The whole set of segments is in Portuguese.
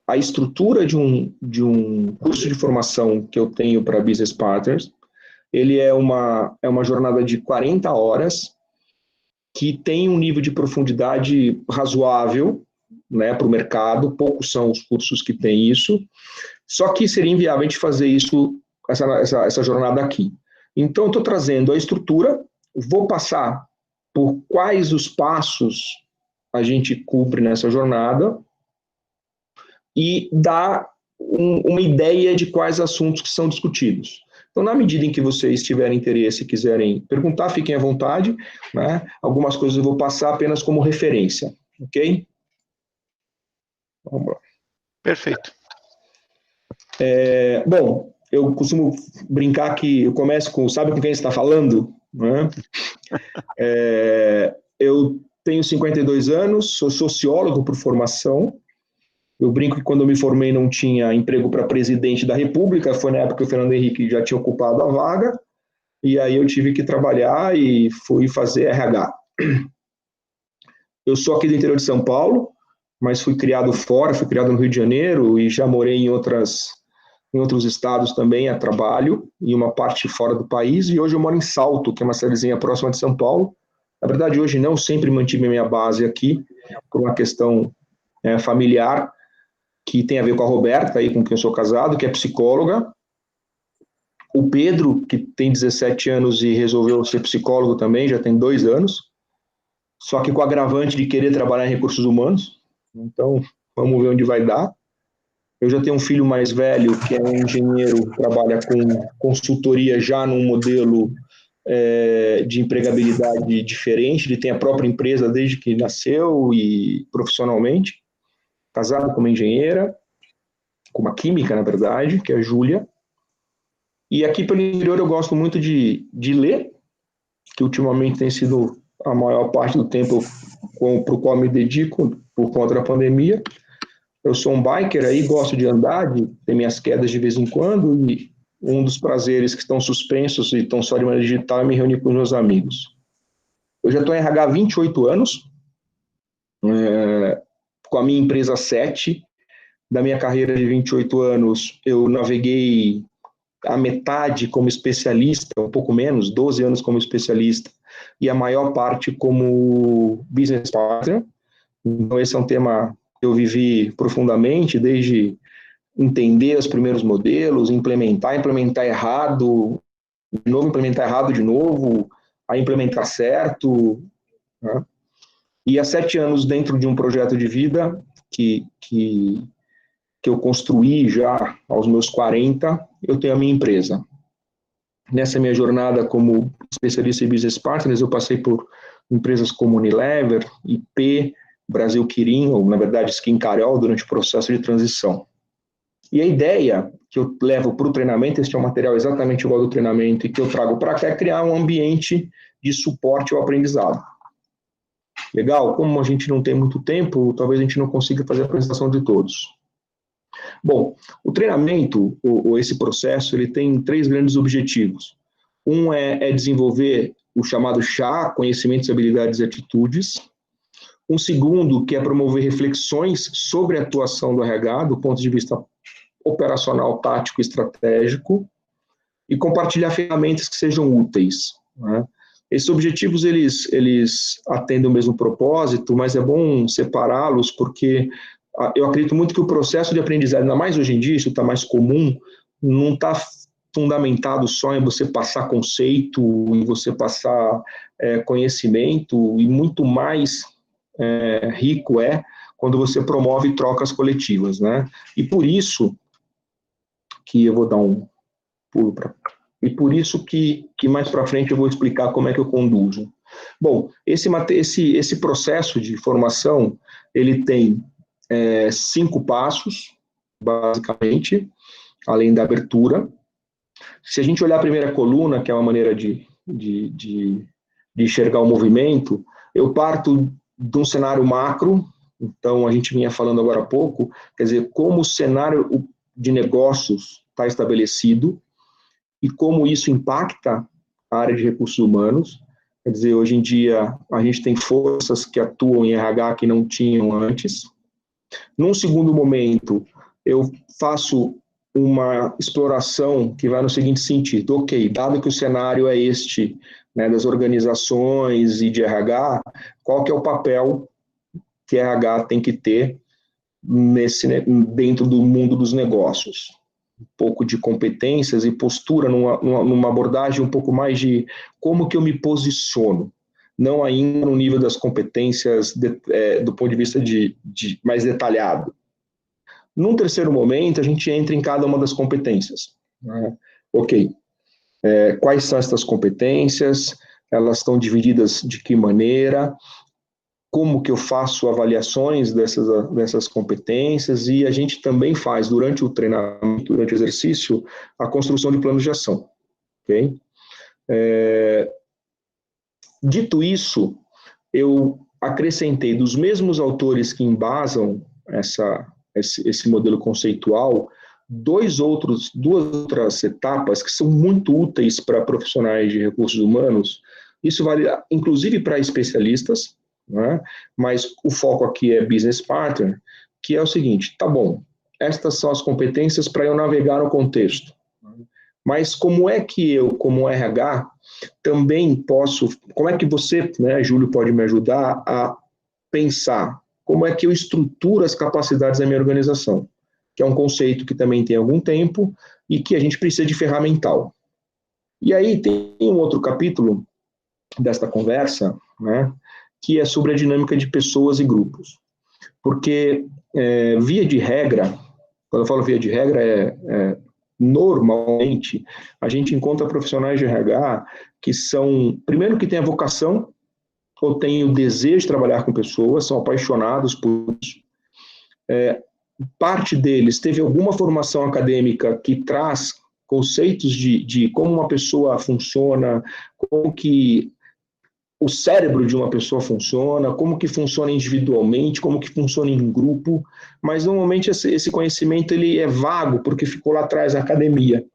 a estrutura de um curso de formação que eu tenho para Business Partners. Ele é uma jornada de 40 horas, que tem um nível de profundidade razoável, né, para o mercado. Poucos são os cursos que têm isso, só que seria inviável a gente fazer isso, essa jornada aqui. Então, eu estou trazendo a estrutura, vou passar por quais os passos a gente cumpre nessa jornada e dar uma ideia de quais assuntos que são discutidos. Então, na medida em que vocês tiverem interesse e quiserem perguntar, fiquem à vontade, né? Algumas coisas eu vou passar apenas como referência, ok? Vamos lá. Perfeito. Bom, eu costumo brincar que eu começo com, sabe com quem você está falando? Né? Eu tenho 52 anos, sou sociólogo por formação. Eu brinco que quando eu me formei não tinha emprego para presidente da República, foi na época que o Fernando Henrique já tinha ocupado a vaga, e aí eu tive que trabalhar e fui fazer RH. Eu sou aqui do interior de São Paulo, mas fui criado fora, fui criado no Rio de Janeiro e já morei em outros estados também a trabalho, e uma parte fora do país, e hoje eu moro em Salto, que é uma cidadezinha próxima de São Paulo. Na verdade, hoje não, sempre mantive a minha base aqui, por uma questão familiar, que tem a ver com a Roberta, aí, com quem eu sou casado, que é psicóloga. O Pedro, que tem 17 anos e resolveu ser psicólogo também, já tem 2 anos, só que com o agravante de querer trabalhar em recursos humanos. Então, vamos ver onde vai dar. Eu já tenho um filho mais velho, que é um engenheiro, trabalha com consultoria já num modelo de empregabilidade diferente, ele tem a própria empresa desde que nasceu e profissionalmente, casado com uma engenheira, com uma química, na verdade, que é a Júlia. E aqui pelo interior eu gosto muito de ler, que ultimamente tem sido a maior parte do tempo para o qual me dedico por conta da pandemia. Eu sou um biker aí, gosto de andar, de ter minhas quedas de vez em quando, e um dos prazeres que estão suspensos e estão só de maneira digital é me reunir com os meus amigos. Eu já estou em RH há 28 anos, com a minha empresa 7. Da minha carreira de 28 anos, eu naveguei a metade como especialista, um pouco menos, 12 anos como especialista, e a maior parte como business partner. Então, esse é um tema que eu vivi profundamente, desde entender os primeiros modelos, implementar errado, de novo implementar errado de novo, a implementar certo, né? E há 7 anos dentro de um projeto de vida que eu construí já aos meus 40, eu tenho a minha empresa. Nessa minha jornada como especialista em business partners, eu passei por empresas como Unilever, IP, Brasil Quirin, ou na verdade Skin Carol, durante o processo de transição. E a ideia que eu levo para o treinamento, este é um material exatamente igual do treinamento, e que eu trago para cá, é criar um ambiente de suporte ao aprendizado. Legal? Como a gente não tem muito tempo, talvez a gente não consiga fazer a apresentação de todos. Bom, o treinamento, ou esse processo, ele tem 3 grandes objetivos. Um é desenvolver o chamado CHA, conhecimentos, habilidades e atitudes. Um segundo, que é promover reflexões sobre a atuação do RH, do ponto de vista operacional, tático e estratégico, e compartilhar ferramentas que sejam úteis, né? Esses objetivos, eles atendem o mesmo propósito, mas é bom separá-los, porque eu acredito muito que o processo de aprendizagem, ainda mais hoje em dia, isso está mais comum, não está fundamentado só em você passar conceito, em você passar conhecimento, e muito mais rico quando você promove trocas coletivas, né? E por isso que eu vou dar um pulo para... E por isso que mais para frente eu vou explicar como é que eu conduzo. Bom, esse processo de formação, ele tem 5 passos, basicamente, além da abertura. Se a gente olhar a primeira coluna, que é uma maneira de enxergar o movimento, eu parto de um cenário macro, então a gente vinha falando agora há pouco, quer dizer, como o cenário de negócios está estabelecido e como isso impacta a área de recursos humanos. Quer dizer, hoje em dia a gente tem forças que atuam em RH que não tinham antes. Num segundo momento, eu faço uma exploração que vai no seguinte sentido: ok, dado que o cenário é este, né, das organizações e de RH, qual que é o papel que RH tem que ter dentro do mundo dos negócios? Um pouco de competências e postura, numa abordagem um pouco mais de como que eu me posiciono, não ainda no nível das competências do ponto de vista de mais detalhado. Num terceiro momento, a gente entra em cada uma das competências. Né? Ok, quais são essas competências? Elas estão divididas de que maneira? Como que eu faço avaliações dessas competências? E a gente também faz, durante o treinamento, durante o exercício, a construção de planos de ação. Okay? Dito isso, eu acrescentei dos mesmos autores que embasam esse modelo conceitual, duas outras etapas que são muito úteis para profissionais de recursos humanos. Isso vale inclusive para especialistas, né? Mas o foco aqui é business partner, que é o seguinte: tá bom, estas são as competências para eu navegar no contexto. Mas como é que eu, como RH, também posso, como é que você, né, Júlio, pode me ajudar a pensar como é que eu estruturo as capacidades da minha organização, que é um conceito que também tem algum tempo e que a gente precisa de ferramental. E aí tem um outro capítulo desta conversa, né, que é sobre a dinâmica de pessoas e grupos. Porque, via de regra, quando eu falo via de regra, normalmente, a gente encontra profissionais de RH que são, primeiro, que têm a vocação ou têm o desejo de trabalhar com pessoas, são apaixonados por isso. Parte deles teve alguma formação acadêmica que traz conceitos de como uma pessoa funciona, como que o cérebro de uma pessoa funciona, como que funciona individualmente, como que funciona em grupo, mas normalmente esse conhecimento ele é vago, porque ficou lá atrás na academia.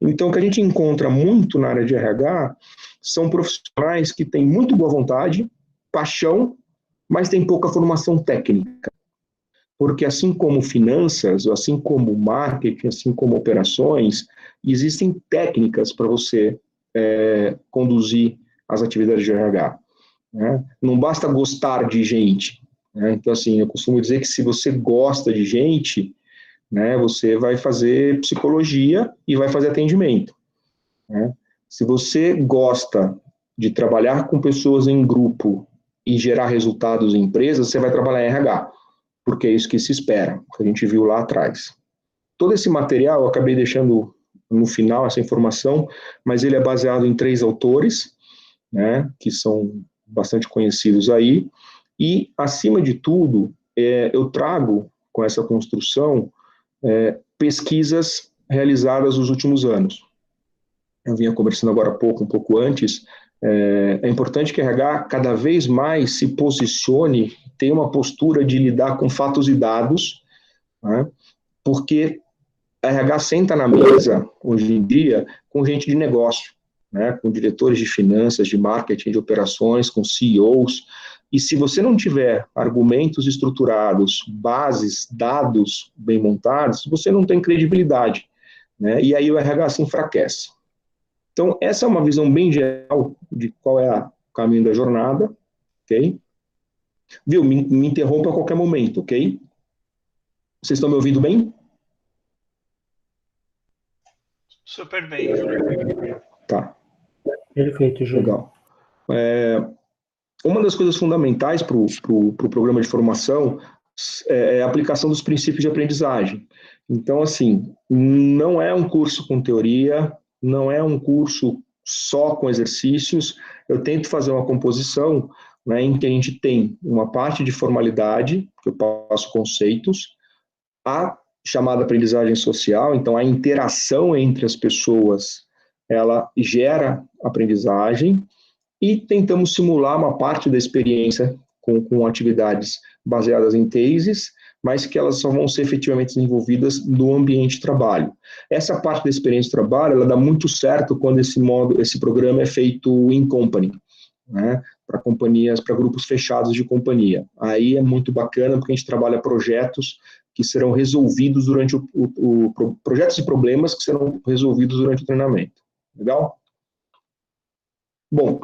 Então, o que a gente encontra muito na área de RH são profissionais que têm muito boa vontade, paixão, mas têm pouca formação técnica. Porque assim como finanças, assim como marketing, assim como operações, existem técnicas para você conduzir as atividades de RH. Né? Não basta gostar de gente. Né? Então, assim, eu costumo dizer que se você gosta de gente, né, você vai fazer psicologia e vai fazer atendimento. Né? Se você gosta de trabalhar com pessoas em grupo e gerar resultados em empresas, você vai trabalhar em RH, porque é isso que se espera, que a gente viu lá atrás. Todo esse material eu acabei deixando no final, essa informação, mas ele é baseado em 3 autores, né, que são bastante conhecidos aí, e, acima de tudo, eu trago com essa construção pesquisas realizadas nos últimos anos. Eu vinha conversando agora há pouco, um pouco antes, é importante que a RH cada vez mais se posicione, tenha uma postura de lidar com fatos e dados, né, porque a RH senta na mesa, hoje em dia, com gente de negócio, né, com diretores de finanças, de marketing, de operações, com CEOs, e se você não tiver argumentos estruturados, bases, dados bem montados, você não tem credibilidade, né, e aí o RH se enfraquece. Então, essa é uma visão bem geral de qual é o caminho da jornada, ok? Viu? Me interrompa a qualquer momento, ok? Vocês estão me ouvindo bem? Super bem, Júlio. Tá. Perfeito, Júlio. Legal. Uma das coisas fundamentais para o programa de formação é a aplicação dos princípios de aprendizagem. Então, assim, não é um curso com teoria, não é um curso só com exercícios. Eu tento fazer uma composição, né, em que a gente tem uma parte de formalidade, que eu passo conceitos, a chamada aprendizagem social, então a interação entre as pessoas, ela gera aprendizagem, e tentamos simular uma parte da experiência com atividades baseadas em cases, mas que elas só vão ser efetivamente desenvolvidas no ambiente de trabalho. Essa parte da experiência de trabalho, ela dá muito certo quando esse programa é feito in company, né, para companhias, para grupos fechados de companhia. Aí é muito bacana, porque a gente trabalha projetos que serão resolvidos durante projetos e problemas que serão resolvidos durante o treinamento. Legal? Bom,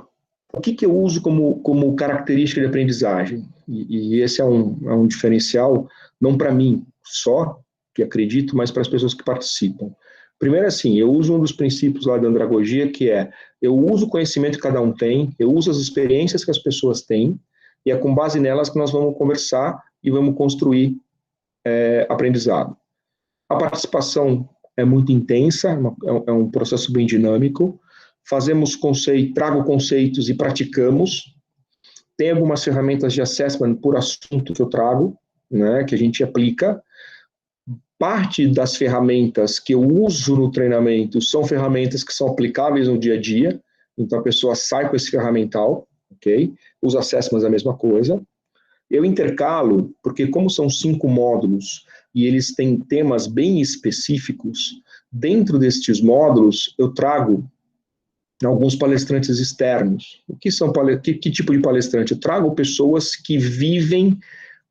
o que eu uso como característica de aprendizagem? E esse é um diferencial, não para mim só, que acredito, mas para as pessoas que participam. Primeiro, assim, eu uso um dos princípios lá da andragogia, que é, eu uso o conhecimento que cada um tem, eu uso as experiências que as pessoas têm, e é com base nelas que nós vamos conversar e vamos construir aprendizado. A participação é muito intensa, é um processo bem dinâmico. Trago conceitos e praticamos. Tem algumas ferramentas de assessment por assunto que eu trago, né, que a gente aplica. Parte das ferramentas que eu uso no treinamento são ferramentas que são aplicáveis no dia a dia, então a pessoa sai com esse ferramental, ok? Os assessments é a mesma coisa. Eu intercalo, porque como são 5 módulos e eles têm temas bem específicos, dentro destes módulos eu trago alguns palestrantes externos. Que tipo de palestrante? Eu trago pessoas que vivem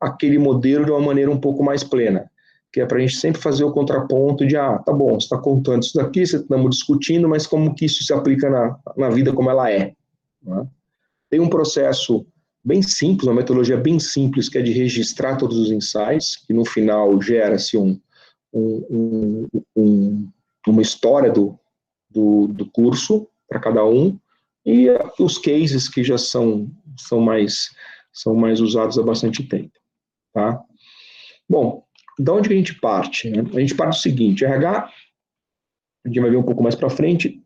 aquele modelo de uma maneira um pouco mais plena, que é para a gente sempre fazer o contraponto de, tá bom, você está contando isso daqui, estamos discutindo, mas como que isso se aplica na vida como ela é? Né? Tem um processo bem simples, uma metodologia bem simples, que é de registrar todos os insights, que no final gera-se uma história do curso para cada um, e os cases que já são mais usados há bastante tempo. Tá? Bom, de onde que a gente parte? Né? A gente parte do seguinte, RH, a gente vai ver um pouco mais para frente,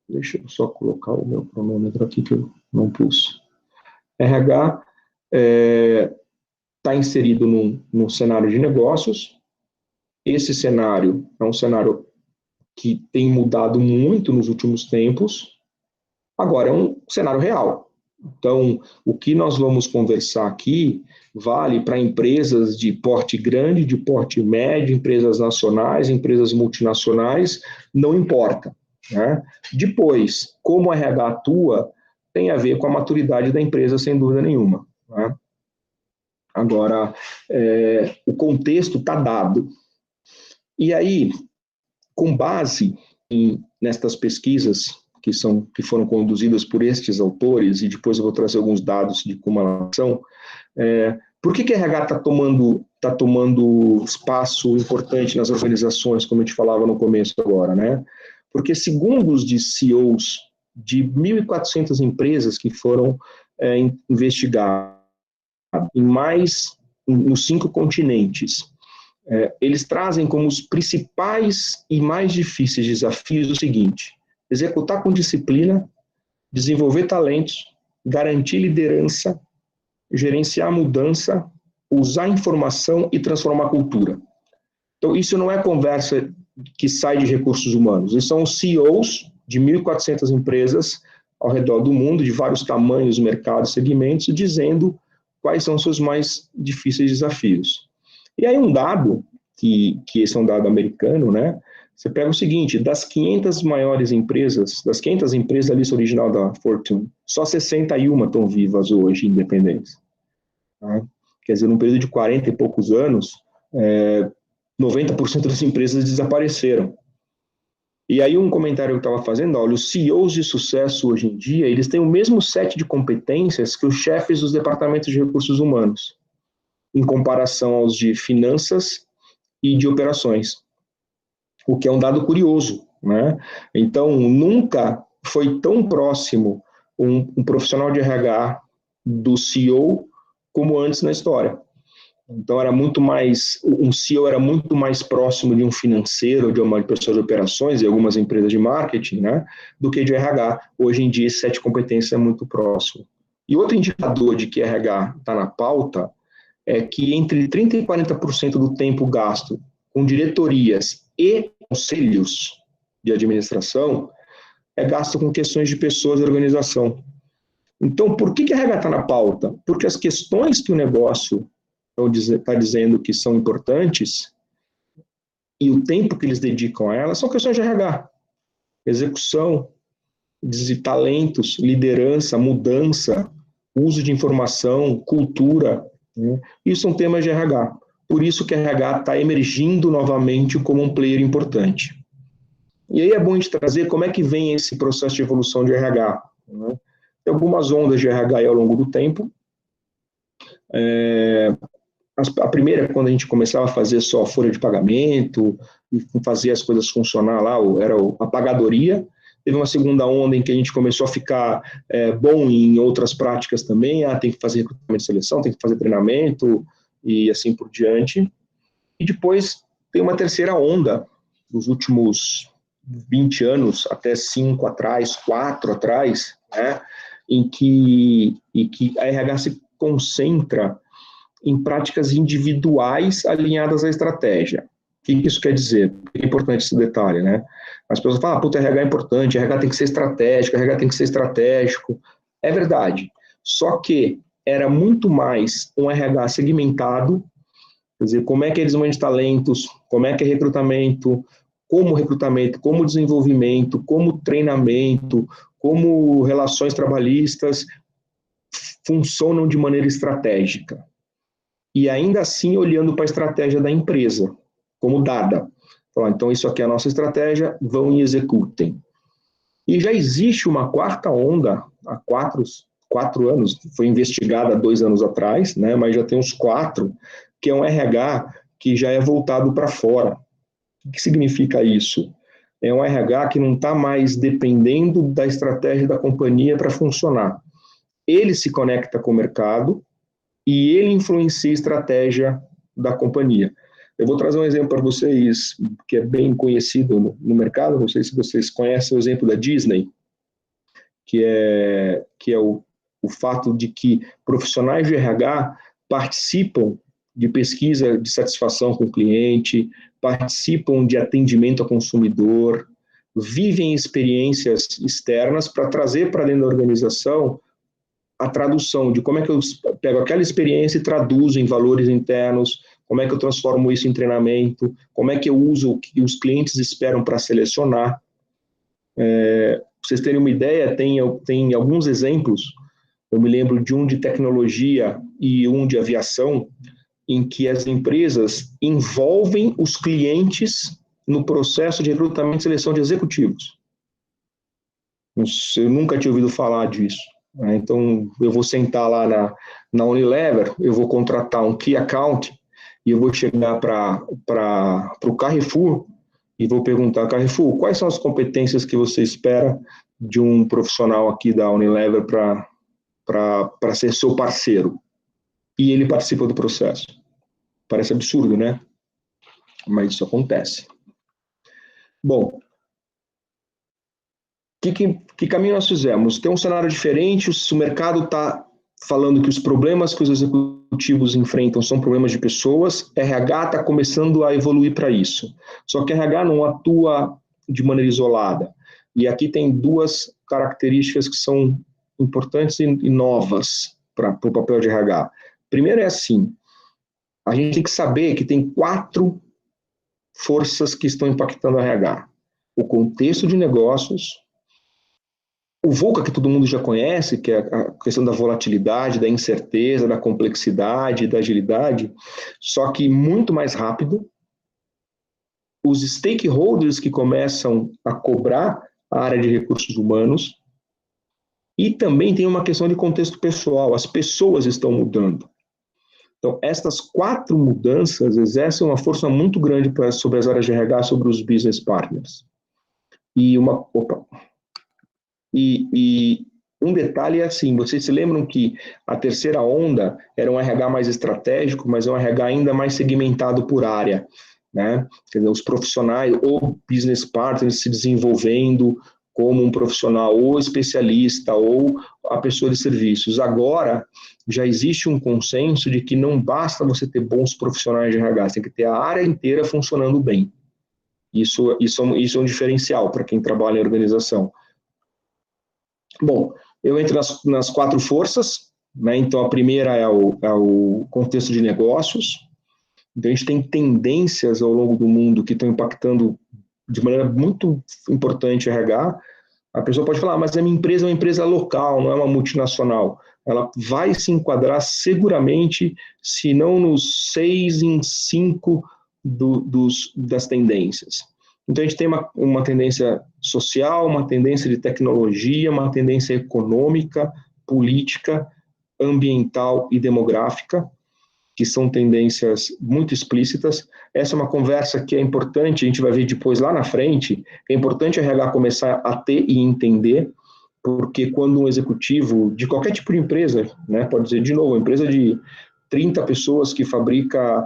deixa eu só colocar o meu cronômetro aqui que eu não pus. RH está inserido num cenário de negócios. Esse cenário é um cenário que tem mudado muito nos últimos tempos. Agora, é um cenário real. Então, o que nós vamos conversar aqui vale para empresas de porte grande, de porte médio, empresas nacionais, empresas multinacionais, não importa. Né? Depois, como o RH atua, tem a ver com a maturidade da empresa, sem dúvida nenhuma. Né? Agora, o contexto está dado. E aí, com base nestas pesquisas que foram conduzidas por estes autores, e depois eu vou trazer alguns dados de como elas são, por que a RH está tomando espaço importante nas organizações, como a gente falava no começo agora, né? Porque segundo os de CEOs de 1.400 empresas que foram investigadas nos 5 continentes, eles trazem como os principais e mais difíceis desafios o seguinte: executar com disciplina, desenvolver talentos, garantir liderança, gerenciar a mudança, usar informação e transformar a cultura. Então, isso não é conversa que sai de recursos humanos. Isso são os CEOs de 1.400 empresas ao redor do mundo, de vários tamanhos, mercados, segmentos, dizendo quais são os seus mais difíceis desafios. E aí um dado, que esse é um dado americano, né? Você pega o seguinte, das 500 maiores empresas, das 500 empresas da lista original da Fortune, só 61 estão vivas hoje, independentes. Tá? Quer dizer, num período de 40 e poucos anos, 90% das empresas desapareceram. E aí um comentário que eu estava fazendo, olha, os CEOs de sucesso hoje em dia, eles têm o mesmo set de competências que os chefes dos departamentos de recursos humanos, em comparação aos de finanças e de operações, o que é um dado curioso, né? Então, nunca foi tão próximo um profissional de RH do CEO como antes na história. Então, um CEO era muito mais próximo de um financeiro, de uma pessoa de operações e algumas empresas de marketing, né, do que de RH. Hoje em dia, esse set de competência é muito próximo. E outro indicador de que RH está na pauta é que entre 30% e 40% do tempo gasto com diretorias e conselhos de administração é gasto com questões de pessoas e organização. Então, por que a RH está na pauta? Porque as questões que o negócio está dizendo que são importantes e o tempo que eles dedicam a elas são questões de RH. Execução, de talentos, liderança, mudança, uso de informação, cultura, né? Isso são temas de RH. por isso que a RH está emergindo novamente como um player importante. E aí é bom a gente trazer como é que vem esse processo de evolução de RH. Né? Tem algumas ondas de RH aí ao longo do tempo. A primeira é quando a gente começava a fazer só folha de pagamento, e fazer as coisas funcionar lá, era a pagadoria. Teve uma segunda onda em que a gente começou a ficar bom em outras práticas também, tem que fazer recrutamento e seleção, tem que fazer treinamento e assim por diante. E depois tem uma terceira onda, dos últimos 20 anos, até 5 atrás, 4 atrás, né, em que a RH se concentra em práticas individuais alinhadas à estratégia. O que isso quer dizer? É importante esse detalhe, né? As pessoas falam, puta, RH é importante, RH tem que ser estratégico, RH tem que ser estratégico. É verdade. Só que era muito mais um RH segmentado, quer dizer, como é que é desenvolvimento de talentos, como é que é recrutamento, como desenvolvimento, como treinamento, como relações trabalhistas funcionam de maneira estratégica. E ainda assim olhando para a estratégia da empresa, como dada. Então, isso aqui é a nossa estratégia, vão e executem. E já existe uma quarta onda, há 4 anos, foi investigada há 2 anos atrás, né, mas já tem uns 4, que é um RH que já é voltado para fora. O que significa isso? É um RH que não está mais dependendo da estratégia da companhia para funcionar. Ele se conecta com o mercado, e ele influencia a estratégia da companhia. Eu vou trazer um exemplo para vocês, que é bem conhecido no mercado, não sei se vocês conhecem o exemplo da Disney, que é o fato de que profissionais de RH participam de pesquisa de satisfação com o cliente, participam de atendimento ao consumidor, vivem experiências externas para trazer para dentro da organização a tradução de como é que eu pego aquela experiência e traduzo em valores internos, como é que eu transformo isso em treinamento, como é que eu uso o que os clientes esperam para selecionar. Para vocês terem uma ideia, tem alguns exemplos, eu me lembro de um de tecnologia e um de aviação, em que as empresas envolvem os clientes no processo de recrutamento e seleção de executivos. Eu nunca tinha ouvido falar disso. Então, eu vou sentar lá na Unilever, eu vou contratar um Key Account e eu vou chegar para o Carrefour e vou perguntar, Carrefour, quais são as competências que você espera de um profissional aqui da Unilever para ser seu parceiro? E ele participa do processo. Parece absurdo, né? Mas isso acontece. Bom, que caminho nós fizemos? Tem um cenário diferente, o mercado está falando que os problemas que os executivos enfrentam são problemas de pessoas, RH está começando a evoluir para isso. Só que RH não atua de maneira isolada. E aqui tem 2 características que são importantes e novas para o papel de RH. Primeiro é assim, a gente tem que saber que tem 4 forças que estão impactando a RH. O contexto de negócios, o VUCA, que todo mundo já conhece, que é a questão da volatilidade, da incerteza, da complexidade, da agilidade, só que muito mais rápido. Os stakeholders que começam a cobrar a área de recursos humanos. E também tem uma questão de contexto pessoal, as pessoas estão mudando. Então, estas 4 mudanças exercem uma força muito grande sobre as áreas de RH, sobre os business partners. E um detalhe é assim, vocês se lembram que a terceira onda era um RH mais estratégico, mas é um RH ainda mais segmentado por área, né? Quer dizer, os profissionais ou business partners se desenvolvendo como um profissional ou especialista ou a pessoa de serviços. Agora, já existe um consenso de que não basta você ter bons profissionais de RH, você tem que ter a área inteira funcionando bem. Isso é um diferencial para quem trabalha em organização. Bom, eu entro nas 4 forças, né? Então a primeira é o contexto de negócios. Então a gente tem tendências ao longo do mundo que estão impactando de maneira muito importante o RH. A pessoa pode falar, mas a minha empresa é uma empresa local, não é uma multinacional. ela vai se enquadrar seguramente, se não nos 6 em 5 das tendências. Então, a gente tem uma tendência social, uma tendência de tecnologia, uma tendência econômica, política, ambiental e demográfica, que são tendências muito explícitas. Essa é uma conversa que é importante, a gente vai ver depois lá na frente, é importante a RH começar a ter e entender, porque quando um executivo de qualquer tipo de empresa, né, pode dizer de novo, uma empresa de 30 pessoas que fabrica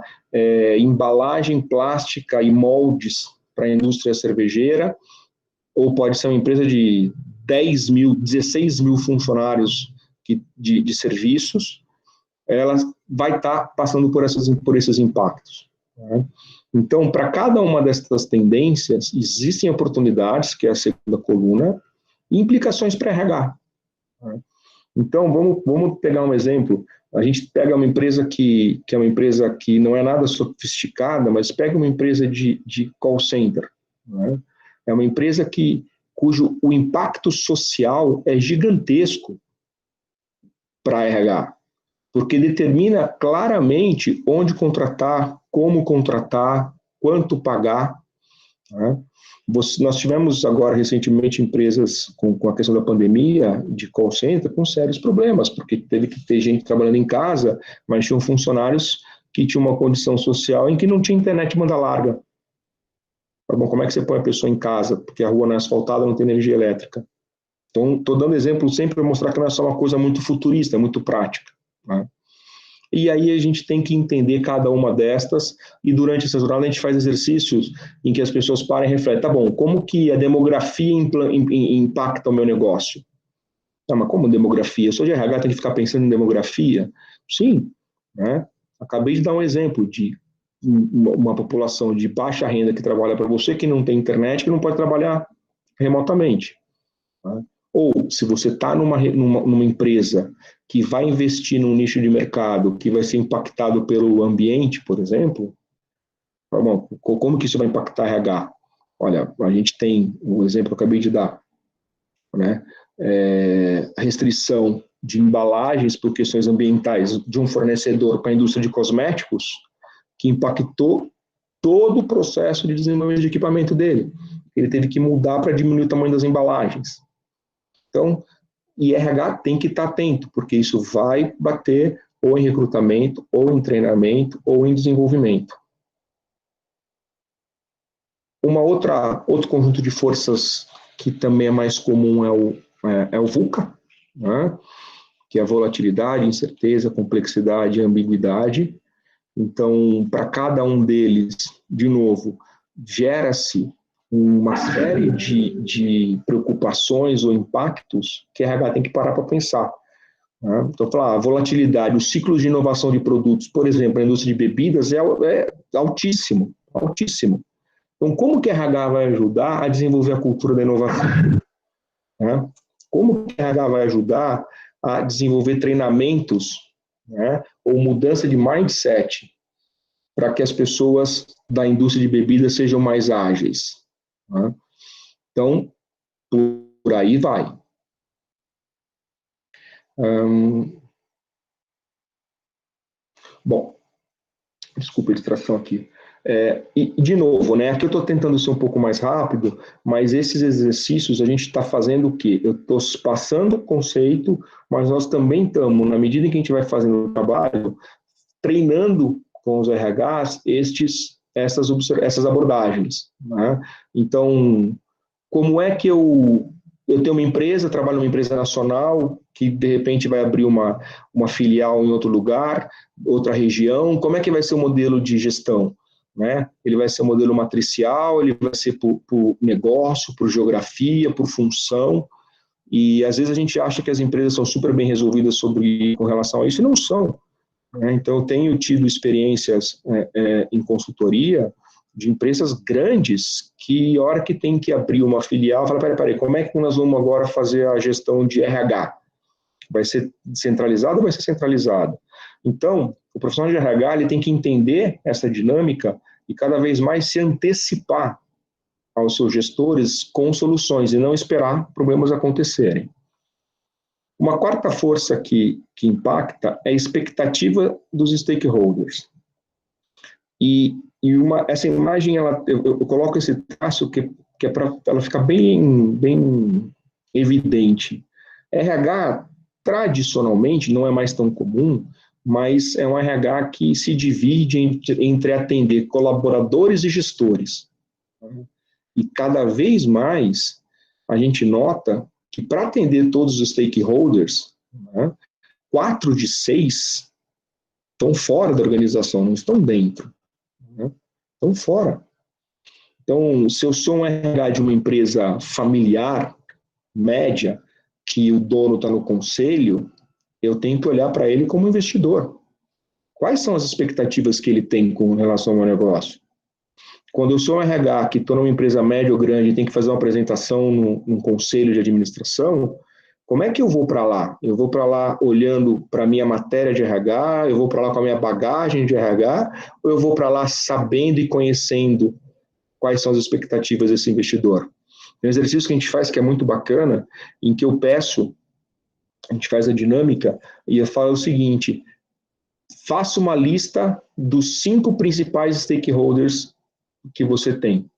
embalagem plástica e moldes para a indústria cervejeira, ou pode ser uma empresa de 10 mil, 16 mil funcionários de serviços, ela vai estar passando por esses impactos. Né? Então, para cada uma dessas tendências, existem oportunidades, que é a segunda coluna, e implicações para RH. Né? Então, vamos pegar um exemplo. A gente pega uma empresa que é uma empresa que não é nada sofisticada, mas pega uma empresa de call center. Né? É uma empresa cujo o impacto social é gigantesco para a RH, porque determina claramente onde contratar, como contratar, quanto pagar. Né? Nós tivemos agora, recentemente, empresas com a questão da pandemia, de call center, com sérios problemas, porque teve que ter gente trabalhando em casa, mas tinham funcionários que tinham uma condição social em que não tinha internet de banda larga. Bom, como é que você põe a pessoa em casa? Porque a rua não é asfaltada, não tem energia elétrica. Então, estou dando exemplo sempre para mostrar que não é só uma coisa muito futurista, muito prática. Né? E aí a gente tem que entender cada uma destas, e durante essa jornada a gente faz exercícios em que as pessoas param e refletem, tá bom, como que a demografia impacta o meu negócio? Ah, mas como demografia? Eu sou de RH, tem que ficar pensando em demografia? Sim, né? Acabei de dar um exemplo de uma população de baixa renda que trabalha para você, que não tem internet, que não pode trabalhar remotamente. Né? Ou, se você está numa empresa que vai investir num nicho de mercado que vai ser impactado pelo ambiente, por exemplo, bom, como que isso vai impactar a RH? Olha, a gente tem um exemplo que eu acabei de dar, né? Restrição de embalagens por questões ambientais de um fornecedor para a indústria de cosméticos, que impactou todo o processo de desenvolvimento de equipamento dele. Ele teve que mudar para diminuir o tamanho das embalagens. Então, RH tem que estar atento, porque isso vai bater ou em recrutamento, ou em treinamento, ou em desenvolvimento. Outro conjunto de forças que também é mais comum é o VUCA, né? Que é a volatilidade, incerteza, complexidade e ambiguidade. Então, para cada um deles, de novo, gera-se uma série de preocupações ou impactos que a RH tem que parar para pensar. Né? Então, a volatilidade, os ciclos de inovação de produtos, por exemplo, a indústria de bebidas é altíssimo, altíssimo. Então, como que a RH vai ajudar a desenvolver a cultura da inovação? Né? Como que a RH vai ajudar a desenvolver treinamentos, né, ou mudança de mindset para que as pessoas da indústria de bebidas sejam mais ágeis? Né? Então, por aí vai. Bom, desculpa a distração aqui. E, de novo, né, aqui eu estou tentando ser um pouco mais rápido, mas esses exercícios a gente está fazendo o quê? Eu estou passando o conceito, mas nós também estamos, na medida em que a gente vai fazendo o trabalho, treinando com os RHs essas abordagens. Né? Então, como é que eu tenho uma empresa, trabalho numa empresa nacional, que de repente vai abrir uma filial em outro lugar, outra região, como é que vai ser o modelo de gestão? Né? Ele vai ser um modelo matricial, ele vai ser por negócio, por geografia, por função, e às vezes a gente acha que as empresas são super bem resolvidas com relação a isso, e não são. Né? Então, eu tenho tido experiências em consultoria de empresas grandes que, a hora que tem que abrir uma filial, fala, peraí, como é que nós vamos agora fazer a gestão de RH? Vai ser descentralizado ou vai ser centralizado? Então, o profissional de RH ele tem que entender essa dinâmica e cada vez mais se antecipar aos seus gestores com soluções e não esperar problemas acontecerem. Uma quarta força que impacta é a expectativa dos stakeholders. Essa imagem, eu coloco esse traço que é para ela ficar bem evidente. RH, tradicionalmente, não é mais tão comum, mas é um RH que se divide entre atender colaboradores e gestores. E cada vez mais a gente nota que para atender todos os stakeholders, 4 de 6 estão fora da organização, não estão dentro. Estão fora. Então, se eu sou um RH de uma empresa familiar, média, que o dono está no conselho, eu tenho que olhar para ele como investidor. Quais são as expectativas que ele tem com relação ao meu negócio? Quando eu sou um RH que estou numa empresa média ou grande e tenho que fazer uma apresentação num conselho de administração, como é que eu vou para lá? Eu vou para lá olhando para a minha matéria de RH, eu vou para lá com a minha bagagem de RH, ou eu vou para lá sabendo e conhecendo quais são as expectativas desse investidor? Tem um exercício que a gente faz que é muito bacana, em que eu peço, a gente faz a dinâmica, e eu falo o seguinte: faça uma lista dos 5 principais stakeholders que você tem.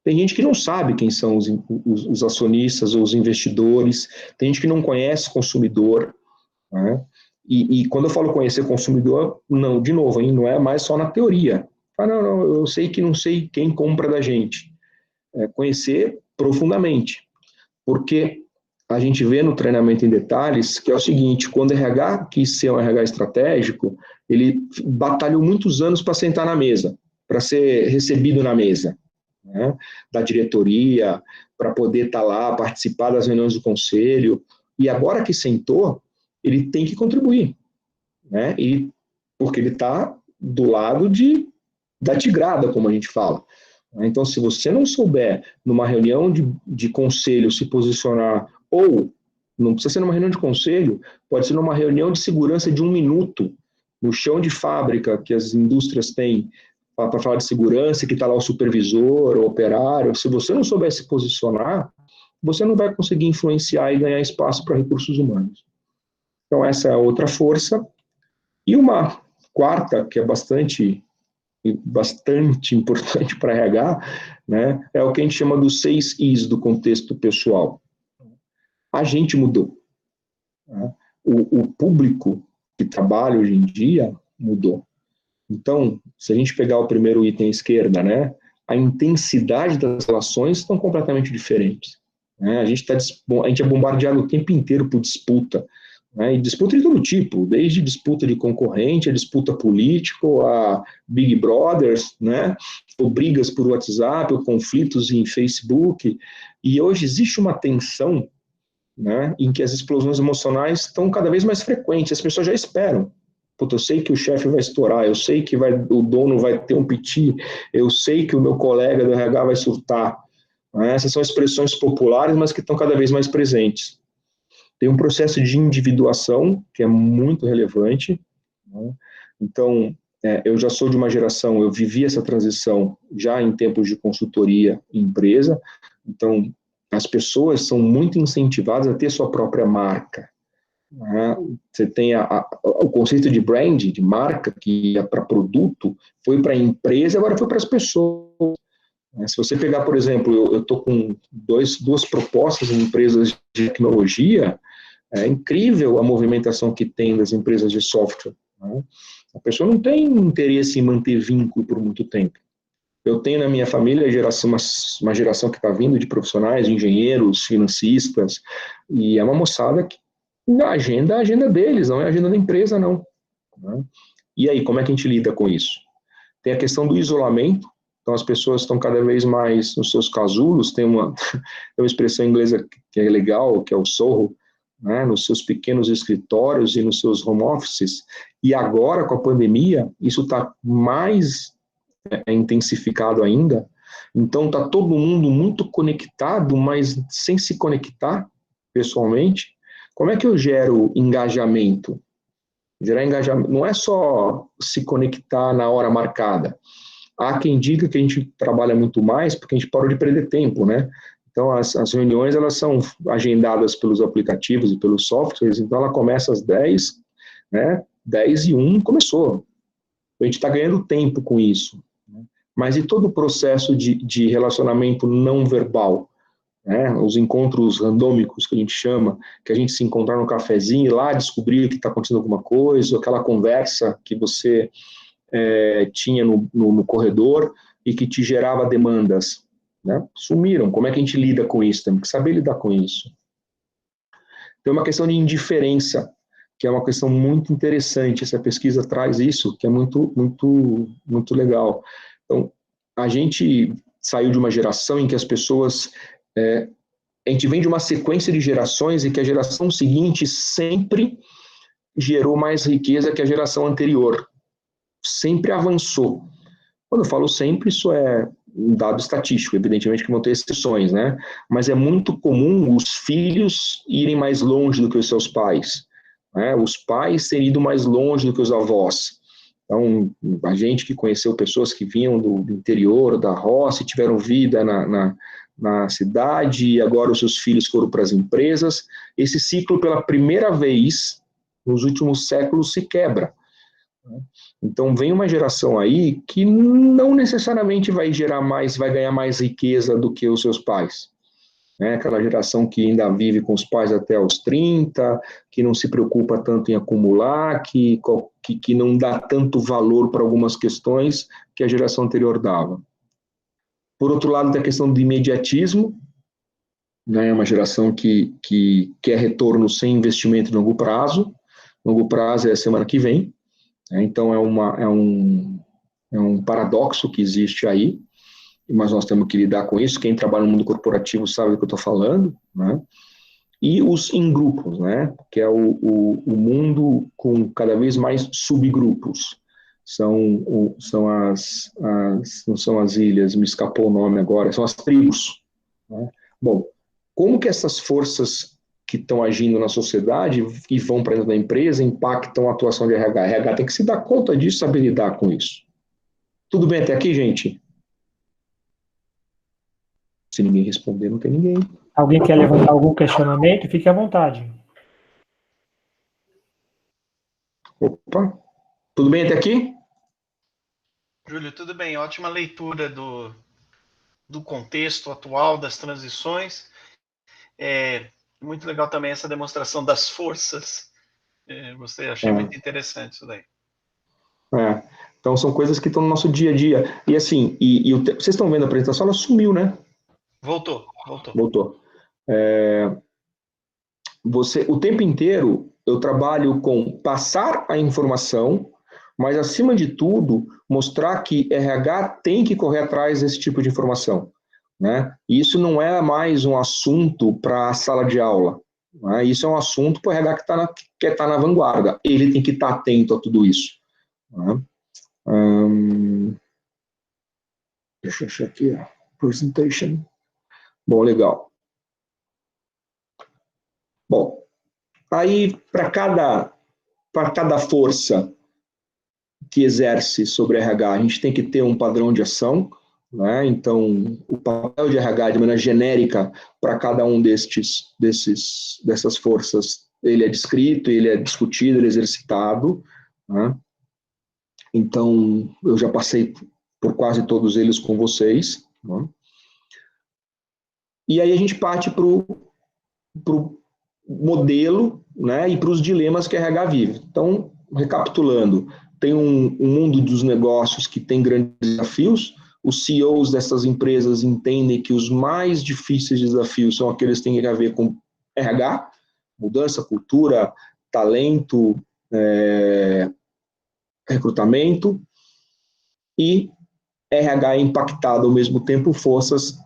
Tem gente que não sabe quem são os acionistas ou os investidores, tem gente que não conhece consumidor, né? E quando eu falo conhecer consumidor, não, de novo, hein, não é mais só na teoria. Não, eu sei que não sei quem compra da gente. É conhecer profundamente. Porque a gente vê no treinamento em detalhes que é o seguinte: quando o RH quis ser um RH estratégico, ele batalhou muitos anos para sentar na mesa, para ser recebido na mesa, né, da diretoria, para poder estar lá, participar das reuniões do conselho, e agora que sentou, ele tem que contribuir, né, porque ele está do lado da tigrada, como a gente fala. Então, se você não souber, numa reunião de conselho, se posicionar, ou não precisa ser numa reunião de conselho, pode ser numa reunião de segurança de 1 minuto, no chão de fábrica que as indústrias têm, para falar de segurança, que está lá o supervisor, o operário. Se você não souber se posicionar, você não vai conseguir influenciar e ganhar espaço para recursos humanos. Então, essa é a outra força. E uma quarta, que é bastante importante para RH, né, é o que a gente chama dos 6 Is do contexto pessoal. A gente mudou. Né? O público que trabalha hoje em dia mudou. Então, se a gente pegar o primeiro item à esquerda, né, a intensidade das relações estão completamente diferentes. Né? A gente é bombardeado o tempo inteiro por disputa, né, e disputa de todo tipo, desde disputa de concorrente, a disputa política, a Big Brothers, né, ou brigas por WhatsApp, ou conflitos em Facebook. E hoje existe uma tensão, né, em que as explosões emocionais estão cada vez mais frequentes, as pessoas já esperam. Puta, eu sei que o chefe vai estourar, eu sei que o dono vai ter um piti, eu sei que o meu colega do RH vai surtar. Né? Essas são expressões populares, mas que estão cada vez mais presentes. Tem um processo de individuação que é muito relevante. Né? Então, eu já sou de uma geração, eu vivi essa transição já em tempos de consultoria em empresa. Então, as pessoas são muito incentivadas a ter sua própria marca. Né? Você tem o conceito de brand, de marca, que ia para produto, foi para a empresa, agora foi para as pessoas. Se você pegar, por exemplo, eu estou com duas propostas em empresas de tecnologia, é incrível a movimentação que tem das empresas de software. Né? A pessoa não tem interesse em manter vínculo por muito tempo. Eu tenho na minha família uma geração que está vindo de profissionais, de engenheiros, financistas, e é uma moçada que a agenda deles, não é a agenda da empresa, não. Né? E aí, como é que a gente lida com isso? Tem a questão do isolamento. Então, as pessoas estão cada vez mais nos seus casulos. Tem uma expressão inglesa que é legal, que é o Soho, né, nos seus pequenos escritórios e nos seus home offices. E agora, com a pandemia, isso está mais intensificado ainda. Então, está todo mundo muito conectado, mas sem se conectar pessoalmente. Como é que eu gero engajamento? Gerar engajamento não é só se conectar na hora marcada. Há quem diga que a gente trabalha muito mais porque a gente parou de perder tempo, né? Então, as reuniões, elas são agendadas pelos aplicativos e pelos softwares, então ela começa às 10, né? 10:01 começou. A gente está ganhando tempo com isso. Né? Mas e todo o processo de relacionamento não verbal? Né? Os encontros randômicos, que a gente chama, que a gente se encontrar no cafezinho e lá descobrir que está acontecendo alguma coisa, ou aquela conversa que você tinha no corredor e que te gerava demandas. Né? Sumiram. Como é que a gente lida com isso? Temos que saber lidar com isso. Tem uma questão de indiferença, que é uma questão muito interessante. Essa pesquisa traz isso, que é muito, muito, muito legal. Então, a gente saiu de uma geração em que as pessoas... a gente vem de uma sequência de gerações e que a geração seguinte sempre gerou mais riqueza que a geração anterior. Sempre avançou. Quando eu falo sempre, isso é um dado estatístico, evidentemente que vão ter exceções, né? Mas é muito comum os filhos irem mais longe do que os seus pais, né? Os pais terem ido mais longe do que os avós. Então, a gente que conheceu pessoas que vinham do interior, da roça, e tiveram vida na cidade, e agora os seus filhos foram para as empresas, esse ciclo, pela primeira vez, nos últimos séculos, se quebra. Então vem uma geração aí que não necessariamente vai ganhar mais riqueza do que os seus pais. Né? Aquela geração que ainda vive com os pais até os 30, que não se preocupa tanto em acumular, que não dá tanto valor para algumas questões que a geração anterior dava. Por outro lado, tem a questão do imediatismo, né? Uma geração que quer retorno sem investimento de longo prazo. Longo prazo é a semana que vem. Então, é um paradoxo que existe aí, mas nós temos que lidar com isso. Quem trabalha no mundo corporativo sabe do que eu estou falando, né? E os em grupos, né? Que é o mundo com cada vez mais subgrupos. Não são as ilhas, me escapou o nome agora, são as tribos. Né? Bom, como que essas forças que estão agindo na sociedade e vão para dentro da empresa impactam a atuação de RH? RH tem que se dar conta disso, saber lidar com isso. Tudo bem até aqui, gente? Se ninguém responder, não tem ninguém. Alguém quer levantar algum questionamento? Fique à vontade. Opa, tudo bem até aqui? Júlio, tudo bem. Ótima leitura do contexto atual, das transições. Muito legal também essa demonstração das forças. Achei muito interessante isso daí. Então, são coisas que estão no nosso dia a dia. E assim, vocês estão vendo a apresentação, ela sumiu, né? Voltou. O tempo inteiro, eu trabalho com passar a informação, mas, acima de tudo, mostrar que RH tem que correr atrás desse tipo de informação. Né? E isso não é mais um assunto para a sala de aula. Né? Isso é um assunto para o RH que quer estar na vanguarda. Ele tem que estar atento a tudo isso. Né? Deixa eu achar aqui. Presentation. Bom, legal. Bom, aí para cada força que exerce sobre RH, a gente tem que ter um padrão de ação, né? Então, o papel de RH de maneira genérica para cada um dessas forças, ele é descrito, ele é discutido, ele é exercitado, né? Então, eu já passei por quase todos eles com vocês, né? E aí a gente parte para o modelo, né, e para os dilemas que a RH vive. Então, recapitulando, tem um mundo dos negócios que tem grandes desafios. Os CEOs dessas empresas entendem que os mais difíceis desafios são aqueles que têm a ver com RH, mudança, cultura, talento, recrutamento, e RH é impactado ao mesmo tempo forças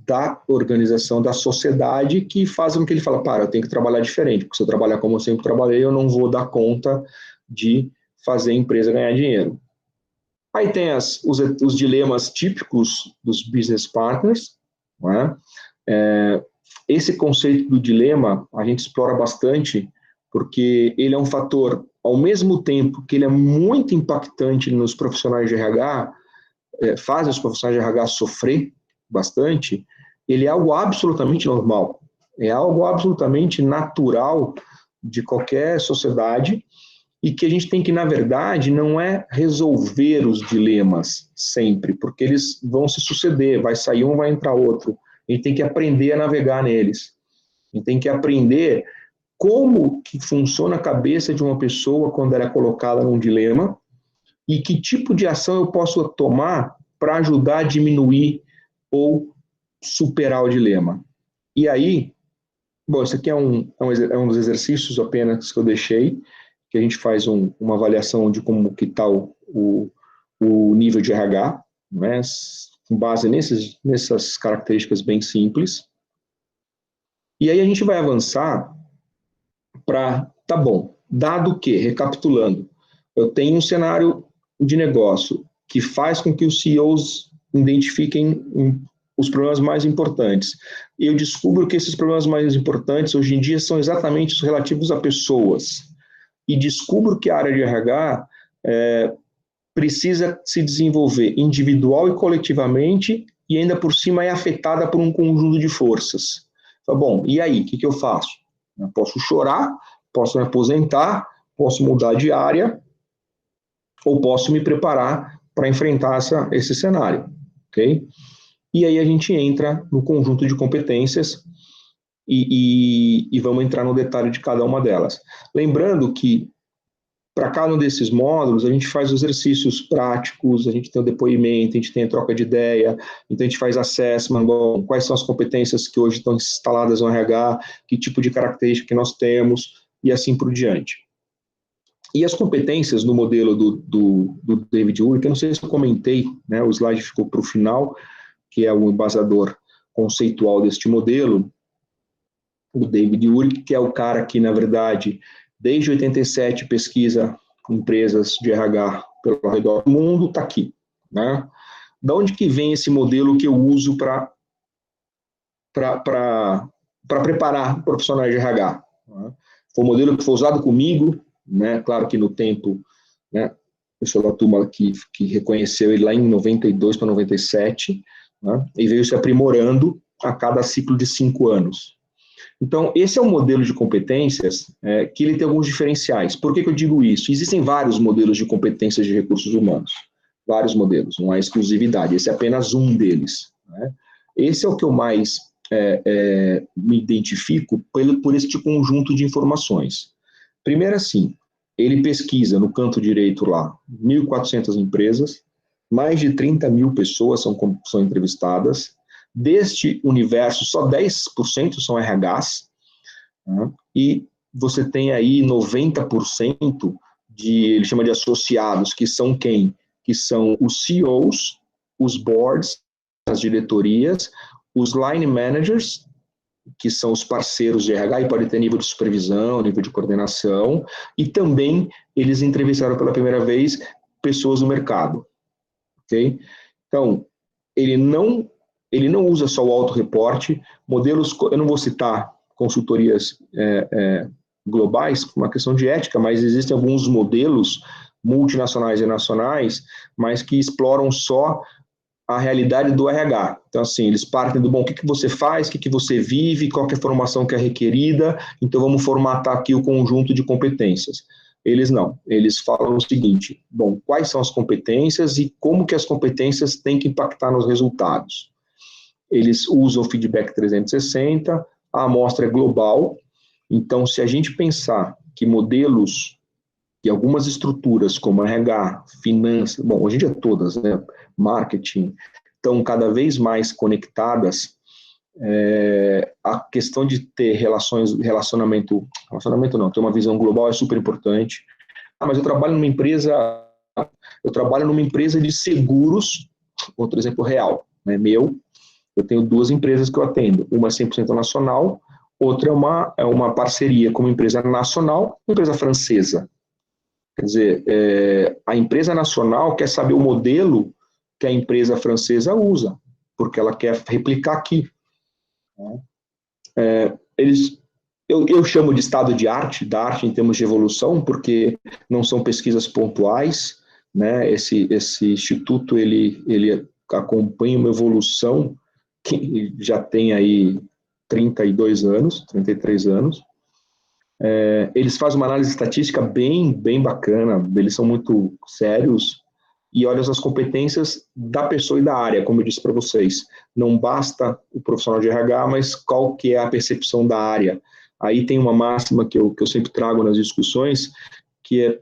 da organização, da sociedade, que fazem com que ele fale, eu tenho que trabalhar diferente, porque se eu trabalhar como eu sempre trabalhei, eu não vou dar conta de fazer a empresa ganhar dinheiro. Aí tem os dilemas típicos dos business partners, né? Esse conceito do dilema a gente explora bastante, porque ele é um fator, ao mesmo tempo que ele é muito impactante nos profissionais de RH, faz os profissionais de RH sofrer bastante, ele é algo absolutamente normal, é algo absolutamente natural de qualquer sociedade, e que a gente tem que, na verdade, não é resolver os dilemas sempre, porque eles vão se suceder, vai sair um, vai entrar outro. A gente tem que aprender a navegar neles. A gente tem que aprender como que funciona a cabeça de uma pessoa quando ela é colocada num dilema e que tipo de ação eu posso tomar para ajudar a diminuir ou superar o dilema. E aí, bom, isso aqui é um dos exercícios apenas que eu deixei, que a gente faz uma avaliação de como que está o nível de RH, né, com base nessas características bem simples. E aí a gente vai avançar para, tá bom, dado que, recapitulando, eu tenho um cenário de negócio que faz com que os CEOs identifiquem os problemas mais importantes. E eu descubro que esses problemas mais importantes, hoje em dia, são exatamente os relativos a pessoas. E descubro que a área de RH precisa se desenvolver individual e coletivamente, e ainda por cima é afetada por um conjunto de forças. Tá bom, e aí, o que eu faço? Eu posso chorar, posso me aposentar, posso mudar de área, ou posso me preparar para enfrentar esse cenário, ok? E aí a gente entra no conjunto de competências e vamos entrar no detalhe de cada uma delas. Lembrando que para cada um desses módulos, a gente faz exercícios práticos, a gente tem o depoimento, a gente tem a troca de ideia, então a gente faz assessment, bom, quais são as competências que hoje estão instaladas no RH, que tipo de característica que nós temos, e assim por diante. E as competências no modelo do David Urich, eu não sei se eu comentei, né, o slide ficou para o final, que é o embasador conceitual deste modelo, o David Urich, que é o cara que, na verdade, desde 87 pesquisa empresas de RH pelo redor do mundo, está aqui, né? Da onde que vem esse modelo que eu uso para preparar profissionais de RH? Né? Foi um modelo que foi usado comigo, né? Claro que no tempo, né, eu sou da turma que reconheceu ele lá em 92 para 97, né? E veio se aprimorando a cada ciclo de 5 anos. Então, esse é um modelo de competências que ele tem alguns diferenciais. Por que eu digo isso? Existem vários modelos de competências de recursos humanos. Vários modelos, não há exclusividade. Esse é apenas um deles. Né? Esse é o que eu mais me identifico por este conjunto de informações. Primeiro, assim, ele pesquisa no canto direito lá 1.400 empresas, mais de 30 mil pessoas são entrevistadas. Deste universo, só 10% são RHs, né? E você tem aí 90% ele chama de associados, que são quem? Que são os CEOs, os boards, as diretorias, os line managers, que são os parceiros de RH, e pode ter nível de supervisão, nível de coordenação, e também eles entrevistaram pela primeira vez pessoas do mercado, ok? Então, ele não usa só o autorreporte, modelos, eu não vou citar consultorias globais, por uma questão de ética, mas existem alguns modelos multinacionais e nacionais, mas que exploram só a realidade do RH. Então, assim, eles partem do, bom, o que você faz, o que você vive, qual que é a formação que é requerida, então vamos formatar aqui o conjunto de competências. Eles não, eles falam o seguinte, bom, quais são as competências e como que as competências têm que impactar nos resultados. Eles usam o feedback 360, a amostra é global, então se a gente pensar que modelos, que algumas estruturas como RH, finanças, bom, hoje em dia todas, né, marketing, estão cada vez mais conectadas, a questão de ter relacionamento não, ter uma visão global é super importante. Mas eu trabalho numa empresa de seguros, outro exemplo real, né, meu. Eu tenho 2 empresas que eu atendo, uma é 100% nacional, outra é uma parceria com uma empresa nacional, uma empresa francesa. Quer dizer, a empresa nacional quer saber o modelo que a empresa francesa usa, porque ela quer replicar aqui. Eu chamo de estado de arte, da arte em termos de evolução, porque não são pesquisas pontuais, né? Esse instituto ele acompanha uma evolução que já tem aí 32 anos, 33 anos. Eles fazem uma análise estatística bem bacana, eles são muito sérios e olham as competências da pessoa e da área, como eu disse para vocês. Não basta o profissional de RH, mas qual que é a percepção da área. Aí tem uma máxima que eu sempre trago nas discussões, que é,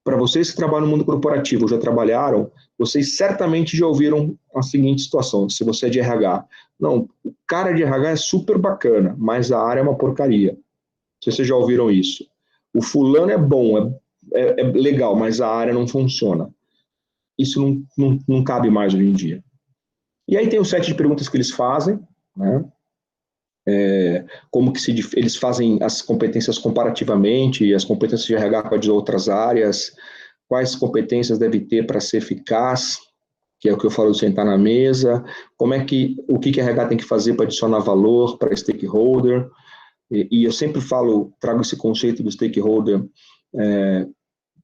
para vocês que trabalham no mundo corporativo, já trabalharam, vocês certamente já ouviram a seguinte situação, se você é de RH. Não, o cara de RH é super bacana, mas a área é uma porcaria. Se vocês já ouviram isso. O fulano é bom, é legal, mas a área não funciona. Isso não cabe mais hoje em dia. E aí tem o set de perguntas que eles fazem, né? Como que eles fazem as competências comparativamente, as competências de RH com as outras áreas, quais competências deve ter para ser eficaz, que é o que eu falo de sentar na mesa, o que a RH tem que fazer para adicionar valor para stakeholder, e eu sempre trago esse conceito do stakeholder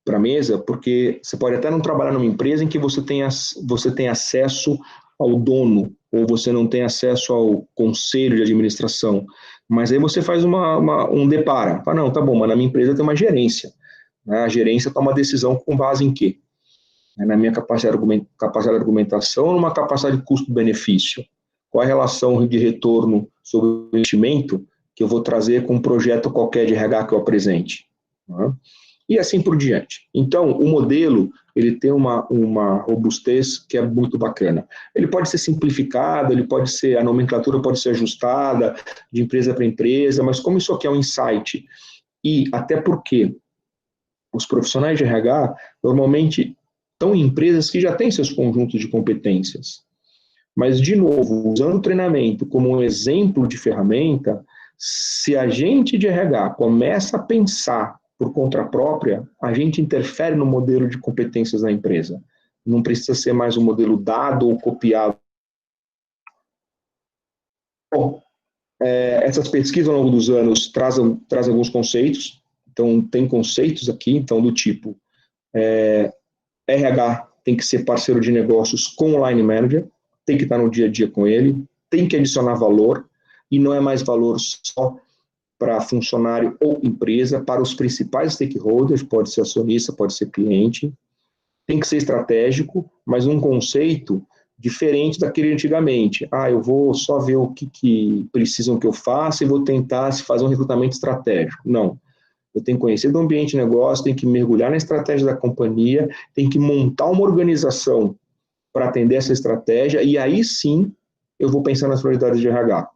para a mesa, porque você pode até não trabalhar numa empresa em que você tem acesso ao dono, ou você não tem acesso ao conselho de administração, mas aí você faz um depara, fala, não, tá bom, mas na minha empresa tem uma gerência, né? A gerência toma decisão com base em quê? Na minha capacidade de argumentação ou numa capacidade de custo-benefício? Qual a relação de retorno sobre o investimento que eu vou trazer com um projeto qualquer de RH que eu apresente? Né? E assim por diante. Então, o modelo, ele tem uma robustez que é muito bacana. Ele pode ser simplificado, a nomenclatura pode ser ajustada de empresa para empresa, mas como isso aqui é um insight, e até porque os profissionais de RH, normalmente, estão em empresas que já têm seus conjuntos de competências. Mas, de novo, usando o treinamento como um exemplo de ferramenta, se a gente de RH começa a pensar por conta própria, a gente interfere no modelo de competências da empresa. Não precisa ser mais um modelo dado ou copiado. Bom, essas pesquisas ao longo dos anos trazem alguns conceitos. Então, tem conceitos aqui, então, do tipo, RH tem que ser parceiro de negócios com o line manager, tem que estar no dia a dia com ele, tem que adicionar valor, e não é mais valor só para funcionário ou empresa, para os principais stakeholders, pode ser acionista, pode ser cliente, tem que ser estratégico, mas um conceito diferente daquele antigamente. Eu vou só ver o que precisam que eu faça e vou tentar fazer um recrutamento estratégico. Não. Eu tenho que conhecer do ambiente de negócio, tenho que mergulhar na estratégia da companhia, tenho que montar uma organização para atender essa estratégia, e aí sim eu vou pensar nas prioridades de RH.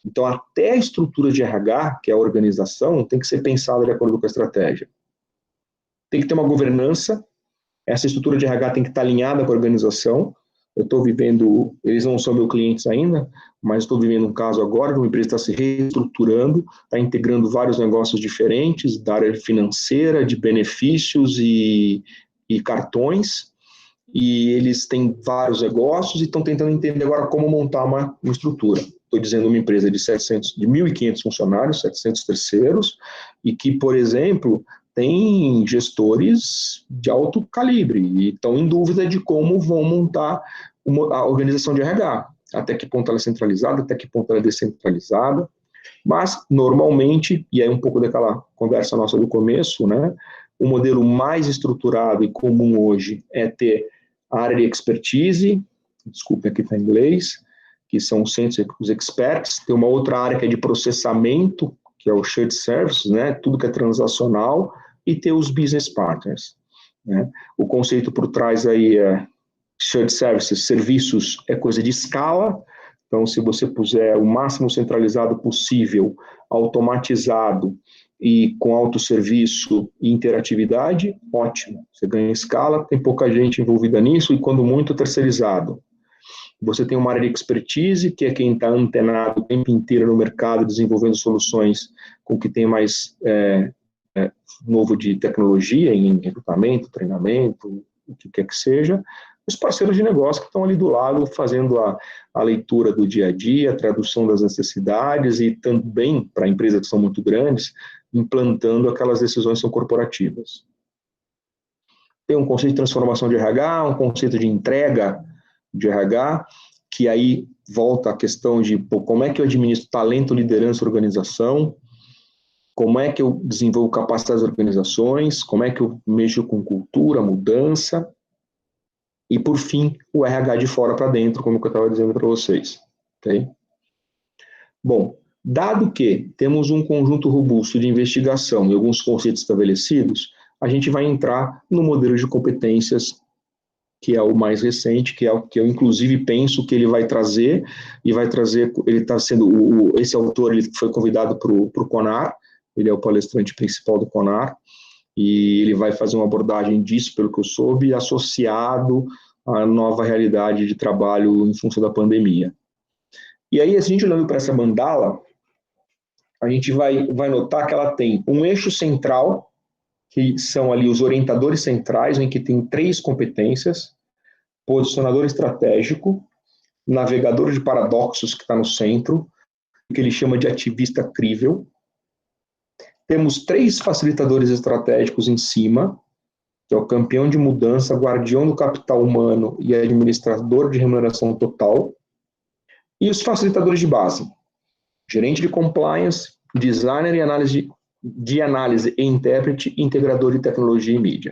Então, até a estrutura de RH, que é a organização, tem que ser pensada de acordo com a estratégia. Tem que ter uma governança, essa estrutura de RH tem que estar alinhada com a organização. Eu estou vivendo, eles não são meus clientes ainda, mas estou vivendo um caso agora que uma empresa está se reestruturando, está integrando vários negócios diferentes, da área financeira, de benefícios e cartões, e eles têm vários negócios e estão tentando entender agora como montar uma estrutura. Estou dizendo uma empresa de 1.500 funcionários, 700 terceiros, e que, por exemplo, tem gestores de alto calibre e estão em dúvida de como vão montar a organização de RH, até que ponto ela é centralizada, até que ponto ela é descentralizada, mas, normalmente, e aí um pouco daquela conversa nossa do começo, né, o modelo mais estruturado e comum hoje é ter a área de expertise, desculpe, aqui está em inglês, que são os experts, tem uma outra área que é de processamento, que é o shared services, né, tudo que é transacional, e ter os business partners. Né. O conceito por trás aí é shared services, serviços é coisa de escala, então se você puser o máximo centralizado possível, automatizado e com autosserviço e interatividade, ótimo, você ganha escala, tem pouca gente envolvida nisso e quando muito terceirizado. Você tem uma área de expertise, que é quem está antenado o tempo inteiro no mercado, desenvolvendo soluções com o que tem mais novo de tecnologia, em recrutamento, treinamento, o que quer que seja. Os parceiros de negócio que estão ali do lado, fazendo a leitura do dia a dia, a tradução das necessidades e também, para empresas que são muito grandes, implantando aquelas decisões que são corporativas. Tem um conceito de transformação de RH, um conceito de entrega de RH, que aí volta a questão de como é que eu administro talento, liderança, organização, como é que eu desenvolvo capacidade das organizações, como é que eu mexo com cultura, mudança, e por fim, o RH de fora para dentro, como eu estava dizendo para vocês. Okay? Bom, dado que temos um conjunto robusto de investigação e alguns conceitos estabelecidos, a gente vai entrar no modelo de competências, que é o mais recente, que é o que eu, inclusive, penso que ele vai trazer, ele está sendo, esse autor ele foi convidado para o CONAR, ele é o palestrante principal do CONAR, e ele vai fazer uma abordagem disso, pelo que eu soube, associado à nova realidade de trabalho em função da pandemia. E aí, a gente olhando para essa mandala, a gente vai notar que ela tem um eixo central, que são ali os orientadores centrais, em que tem 3 competências: posicionador estratégico, navegador de paradoxos, que está no centro, que ele chama de ativista crível. Temos 3 facilitadores estratégicos em cima, que é o campeão de mudança, guardião do capital humano e administrador de remuneração total. E os facilitadores de base: gerente de compliance, designer de análise e intérprete, integrador de tecnologia e mídia.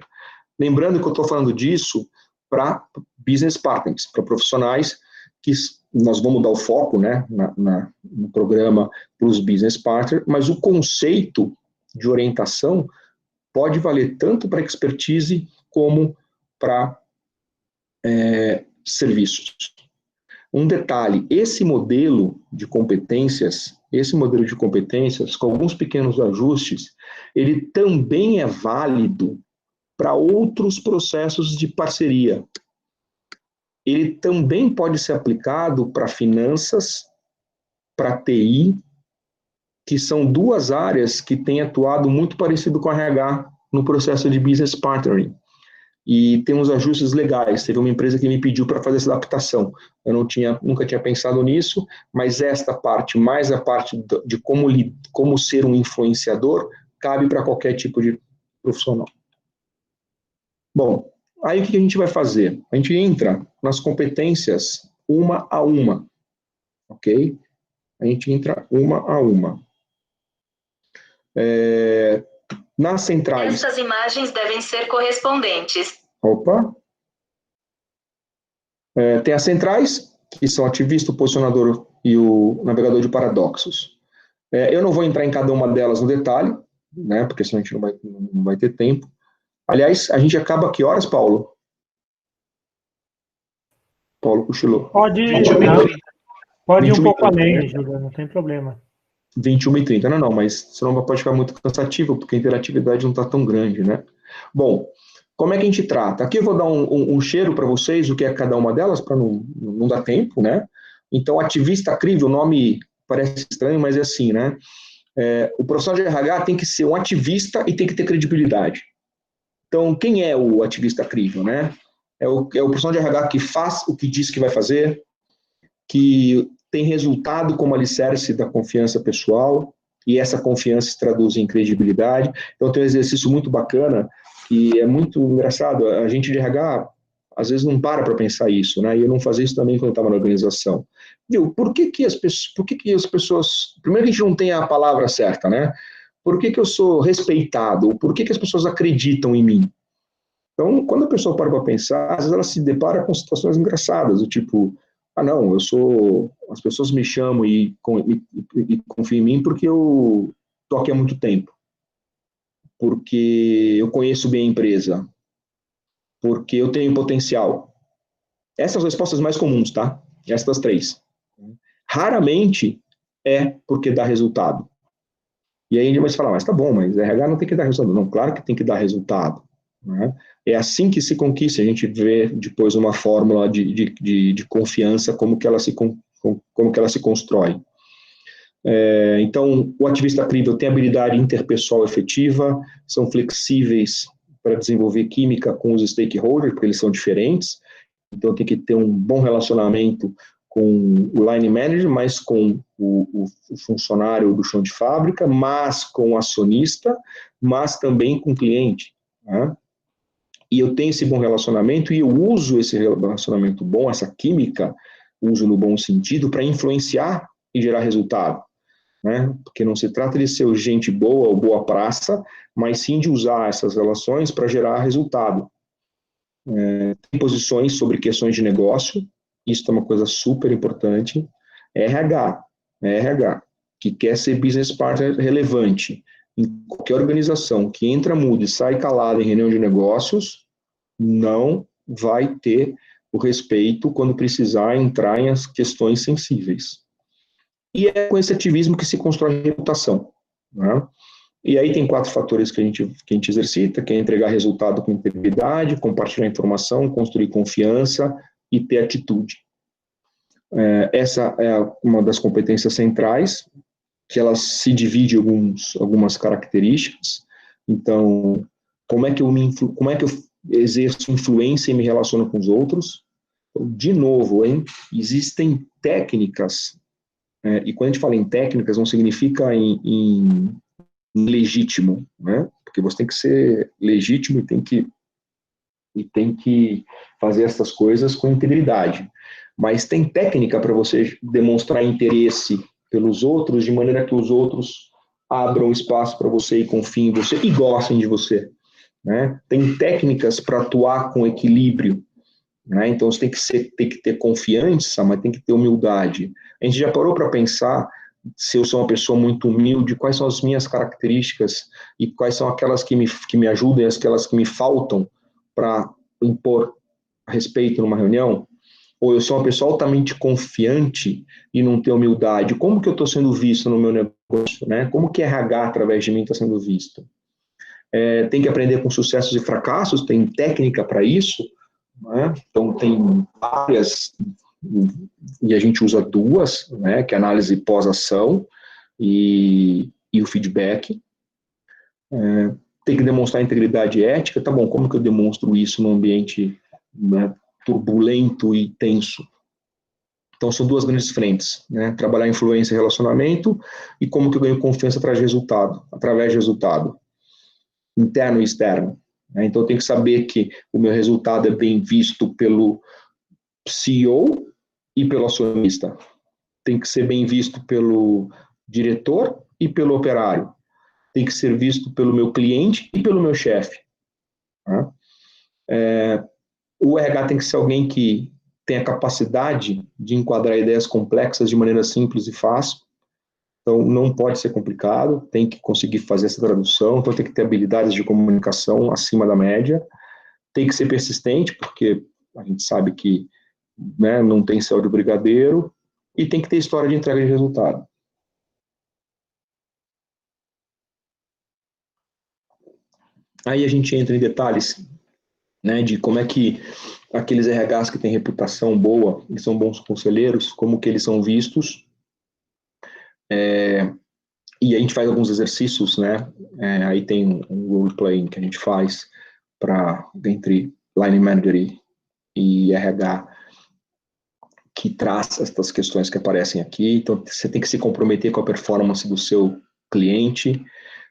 Lembrando que eu estou falando disso para business partners, para profissionais, que nós vamos dar o foco, né, no programa para os business partners, mas o conceito de orientação pode valer tanto para expertise como para serviços. Um detalhe: esse modelo de competências, com alguns pequenos ajustes, ele também é válido para outros processos de parceria. Ele também pode ser aplicado para finanças, para TI, que são 2 áreas que têm atuado muito parecido com a RH no processo de business partnering. E tem uns ajustes legais. Teve uma empresa que me pediu para fazer essa adaptação. Eu nunca tinha pensado nisso, mas esta parte, mais a parte de como ser um influenciador, cabe para qualquer tipo de profissional. Bom, aí o que a gente vai fazer? A gente entra nas competências uma a uma, ok? A gente entra uma a uma. Nas centrais... Essas imagens devem ser correspondentes. Opa! Tem as centrais, que são ativista, o posicionador e o navegador de paradoxos. Eu não vou entrar em cada uma delas no detalhe, né, porque senão a gente não vai ter tempo. Aliás, a gente acaba que horas, Paulo? Paulo cochilou. Pode ir um pouco além, Júlia, não tem problema. 21h30, não, mas senão pode ficar muito cansativo, porque a interatividade não está tão grande, né? Bom, como é que a gente trata? Aqui eu vou dar um cheiro para vocês, o que é cada uma delas, para não dar tempo, né? Então, ativista crível, o nome parece estranho, mas é assim, né? O profissional de RH tem que ser um ativista e tem que ter credibilidade. Então, quem é o ativista crível, né? É o profissional de RH que faz o que diz que vai fazer, que tem resultado como alicerce da confiança pessoal, e essa confiança se traduz em credibilidade. Então, tem um exercício muito bacana, que é muito engraçado. A gente de RH, às vezes, não para pensar isso, né? E eu não fazia isso também quando eu estava na organização. Viu? Por que as pessoas... Primeiro que a gente não tem a palavra certa, né? Por que eu sou respeitado? Por que as pessoas acreditam em mim? Então, quando a pessoa para pensar, às vezes ela se depara com situações engraçadas, do tipo... não, as pessoas me chamam e confiam em mim porque eu estou aqui há muito tempo, porque eu conheço bem a empresa, porque eu tenho potencial. Essas são as respostas mais comuns, tá? Essas 3. Raramente é porque dá resultado. E aí a gente vai falar, mas tá bom, mas RH não tem que dar resultado. Não, claro que tem que dar resultado. Né? É assim que se conquista. A gente vê depois uma fórmula de confiança, como que ela se constrói. Então, o ativista crível tem habilidade interpessoal efetiva, são flexíveis para desenvolver química com os stakeholders, porque eles são diferentes. Então, tem que ter um bom relacionamento com o line manager, mas com o funcionário do chão de fábrica, mas com o acionista, mas também com o cliente. Né? E eu tenho esse bom relacionamento e eu uso esse relacionamento bom, essa química, uso no bom sentido, para influenciar e gerar resultado, né? Porque não se trata de ser gente boa ou boa praça, mas sim de usar essas relações para gerar resultado. Tem posições sobre questões de negócio, isso é uma coisa super importante. RH, que quer ser business partner relevante em qualquer organização, que entra mudo e sai calado em reunião de negócios, não vai ter o respeito quando precisar entrar em as questões sensíveis. E é com esse ativismo que se constrói a reputação, né? E aí tem 4 fatores que a gente exercita, que é entregar resultado com integridade, compartilhar informação, construir confiança e ter atitude. Essa é uma das competências centrais, que ela se divide em algumas características. Então, como é que eu exerço influência e me relaciono com os outros? De novo, existem técnicas, e quando a gente fala em técnicas, não significa em legítimo, né? Porque você tem que ser legítimo e tem que fazer essas coisas com integridade. Mas tem técnica para você demonstrar interesse pelos outros, de maneira que os outros abram espaço para você e confiem em você e gostem de você, né? Tem técnicas para atuar com equilíbrio, né? Então você tem que ter confiança, mas tem que ter humildade. A gente já parou para pensar, se eu sou uma pessoa muito humilde, quais são as minhas características e quais são aquelas que me ajudam e aquelas que me faltam para impor respeito numa reunião? Ou eu sou uma pessoa altamente confiante e não tenho humildade? Como que eu estou sendo visto no meu negócio, né? Como que RH, através de mim, está sendo visto? Tem que aprender com sucessos e fracassos, tem técnica para isso, né? Então, tem várias, e a gente usa 2, né? Que é a análise pós-ação e o feedback. Tem que demonstrar integridade ética. Tá bom, como que eu demonstro isso num ambiente, né, turbulento e tenso? Então, são 2 grandes frentes, né? Trabalhar influência e relacionamento, e como que eu ganho confiança através de resultado, interno e externo, né? Então, eu tenho que saber que o meu resultado é bem visto pelo CEO e pelo acionista. Tem que ser bem visto pelo diretor e pelo operário. Tem que ser visto pelo meu cliente e pelo meu chefe, né? O RH tem que ser alguém que tem a capacidade de enquadrar ideias complexas de maneira simples e fácil. Então, não pode ser complicado, tem que conseguir fazer essa tradução, então tem que ter habilidades de comunicação acima da média, tem que ser persistente, porque a gente sabe que, né, não tem céu de brigadeiro, e tem que ter história de entrega de resultado. Aí a gente entra em detalhes, né, de como é que aqueles RHs que têm reputação boa e são bons conselheiros, como que eles são vistos. E a gente faz alguns exercícios, né? Aí tem um role-playing que a gente faz entre line manager e RH, que traz essas questões que aparecem aqui. Então, você tem que se comprometer com a performance do seu cliente,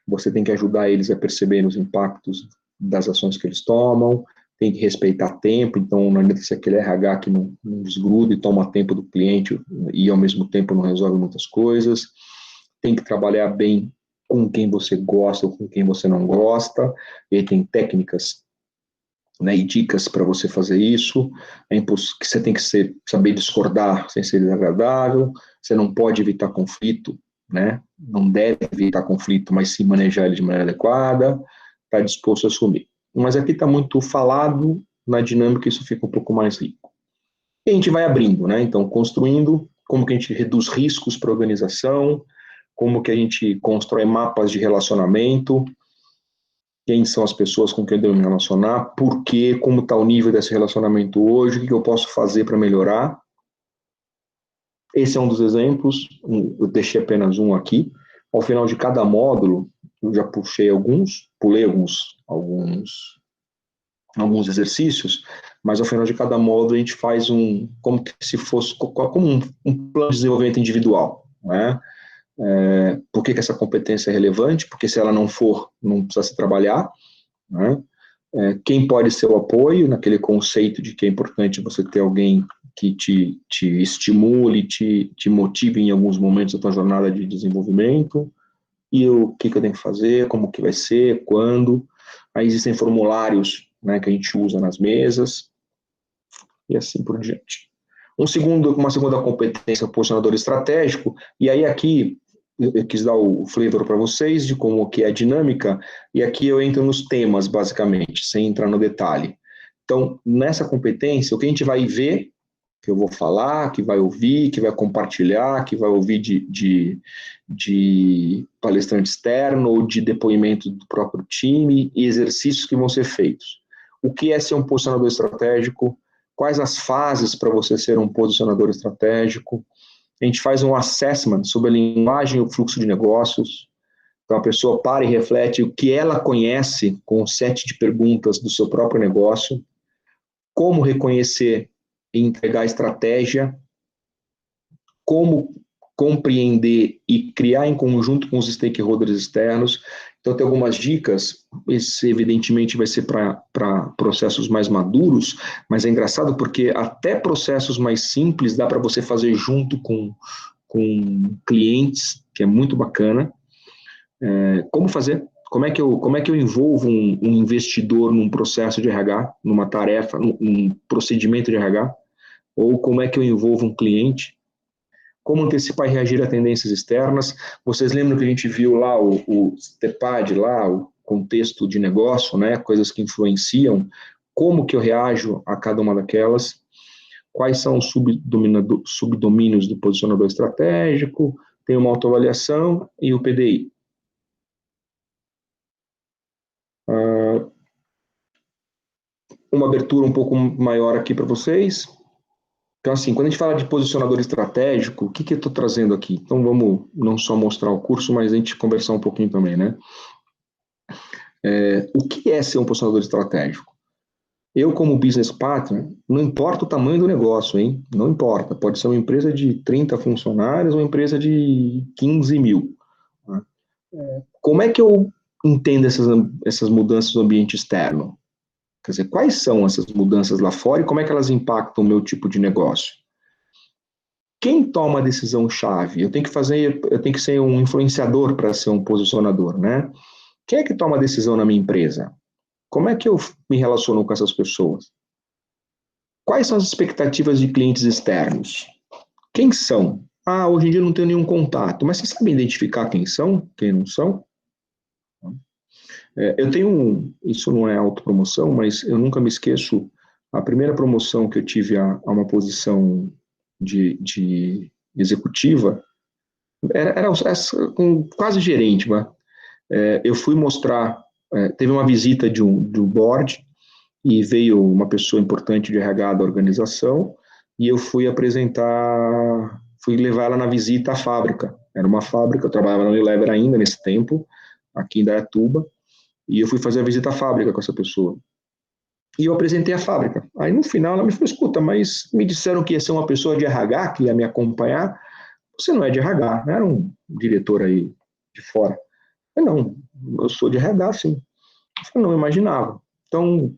você tem que ajudar eles a perceber os impactos das ações que eles tomam, tem que respeitar tempo, então não adianta ser aquele RH que não desgruda e toma tempo do cliente e ao mesmo tempo não resolve muitas coisas. Tem que trabalhar bem com quem você gosta ou com quem você não gosta, e tem técnicas, né, e dicas para você fazer isso. Que você tem que saber discordar sem ser desagradável, você não pode evitar conflito, né? Não deve evitar conflito, mas sim manejar ele de maneira adequada, está disposto a assumir. Mas aqui está muito falado, na dinâmica isso fica um pouco mais rico. E a gente vai abrindo, né? Então, construindo como que a gente reduz riscos para a organização, como que a gente constrói mapas de relacionamento, quem são as pessoas com quem eu devo me relacionar, por quê, como está o nível desse relacionamento hoje, o que eu posso fazer para melhorar. Esse é um dos exemplos, eu deixei apenas um aqui. Ao final de cada módulo, eu já pulei alguns exercícios, mas ao final de cada módulo a gente faz como se fosse como um plano de desenvolvimento individual, né? Por que essa competência é relevante? Porque se ela não for, não precisa se trabalhar, né? quem pode ser o apoio, naquele conceito de que é importante você ter alguém que te estimule, te motive em alguns momentos da tua jornada de desenvolvimento, e o que eu tenho que fazer, como que vai ser, quando. Aí existem formulários, né, que a gente usa nas mesas, e assim por diante. Uma segunda competência, o posicionador estratégico, e aí aqui eu quis dar o flavor para vocês de como que é a dinâmica, e aqui eu entro nos temas, basicamente, sem entrar no detalhe. Então, nessa competência, o que a gente vai ver, que eu vou falar, que vai ouvir, que vai compartilhar, que vai ouvir de palestrante externo ou de depoimento do próprio time e exercícios que vão ser feitos. O que é ser um posicionador estratégico? Quais as fases para você ser um posicionador estratégico? A gente faz um assessment sobre a linguagem e o fluxo de negócios. Então, a pessoa para e reflete o que ela conhece com um set de perguntas do seu próprio negócio, como reconhecer e entregar estratégia, como compreender e criar em conjunto com os stakeholders externos. Então, tem algumas dicas, esse evidentemente vai ser para processos mais maduros, mas é engraçado porque até processos mais simples dá para você fazer junto com clientes, que é muito bacana. Como fazer? Como é que eu envolvo um investidor num processo de RH, numa tarefa, num procedimento de RH? Ou como é que eu envolvo um cliente? Como antecipar e reagir a tendências externas? Vocês lembram que a gente viu lá o TEPAD, lá, o contexto de negócio, né? Coisas que influenciam. Como que eu reajo a cada uma daquelas? Quais são os subdomínios do posicionador estratégico? Tem uma autoavaliação e o PDI. Uma abertura um pouco maior aqui para vocês. Então, assim, quando a gente fala de posicionador estratégico, o que eu estou trazendo aqui? Então, vamos não só mostrar o curso, mas a gente conversar um pouquinho também, né? O que é ser um posicionador estratégico? Eu, como business partner, não importa o tamanho do negócio, hein? Não importa. Pode ser uma empresa de 30 funcionários ou uma empresa de 15 mil. Né? Como é que eu entendo essas mudanças no ambiente externo? Quer dizer, quais são essas mudanças lá fora e como é que elas impactam o meu tipo de negócio? Quem toma a decisão-chave? Eu tenho que ser um influenciador para ser um posicionador, né? Quem é que toma a decisão na minha empresa? Como é que eu me relaciono com essas pessoas? Quais são as expectativas de clientes externos? Quem são? Hoje em dia eu não tenho nenhum contato, mas você sabe identificar quem são, quem não são? Eu tenho, isso não é autopromoção, mas eu nunca me esqueço, a primeira promoção que eu tive a uma posição de executiva, era quase gerente, mas, eu fui mostrar, teve uma visita do board, e veio uma pessoa importante de RH da organização, e eu fui levar ela na visita à fábrica. Era uma fábrica, eu trabalhava na Unilever ainda nesse tempo, aqui em Indaiatuba, e eu fui fazer a visita à fábrica com essa pessoa. E eu apresentei a fábrica. Aí no final ela me falou, escuta, mas me disseram que ia ser uma pessoa de RH que ia me acompanhar. Você não é de RH, não era um diretor aí de fora. Não, eu sou de RH, sim. Eu não imaginava. Então,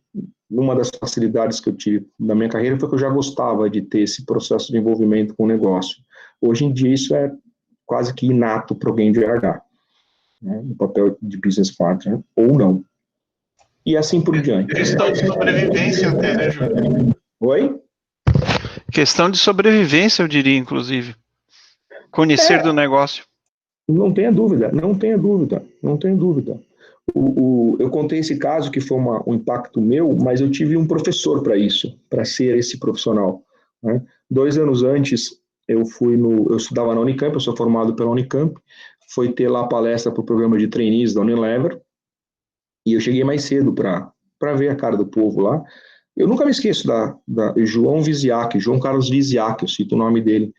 uma das facilidades que eu tive na minha carreira foi que eu já gostava de ter esse processo de envolvimento com o negócio. Hoje em dia isso é quase que inato para alguém de RH, né, no papel de business partner, ou não. E assim por diante. Questão de sobrevivência até, né, Júlio? Oi? Questão de sobrevivência, eu diria, inclusive. Conhecer do negócio. Não tenha dúvida, não tenha dúvida, não tenha dúvida. Eu contei esse caso que foi um impacto meu, mas eu tive um professor para isso, para ser esse profissional, né? 2 anos antes, eu estudava na Unicamp, eu sou formado pela Unicamp, fui ter lá palestra para o programa de trainees da Unilever, e eu cheguei mais cedo para ver a cara do povo lá. Eu nunca me esqueço da João Viziac, João Carlos Viziac, eu cito o nome dele.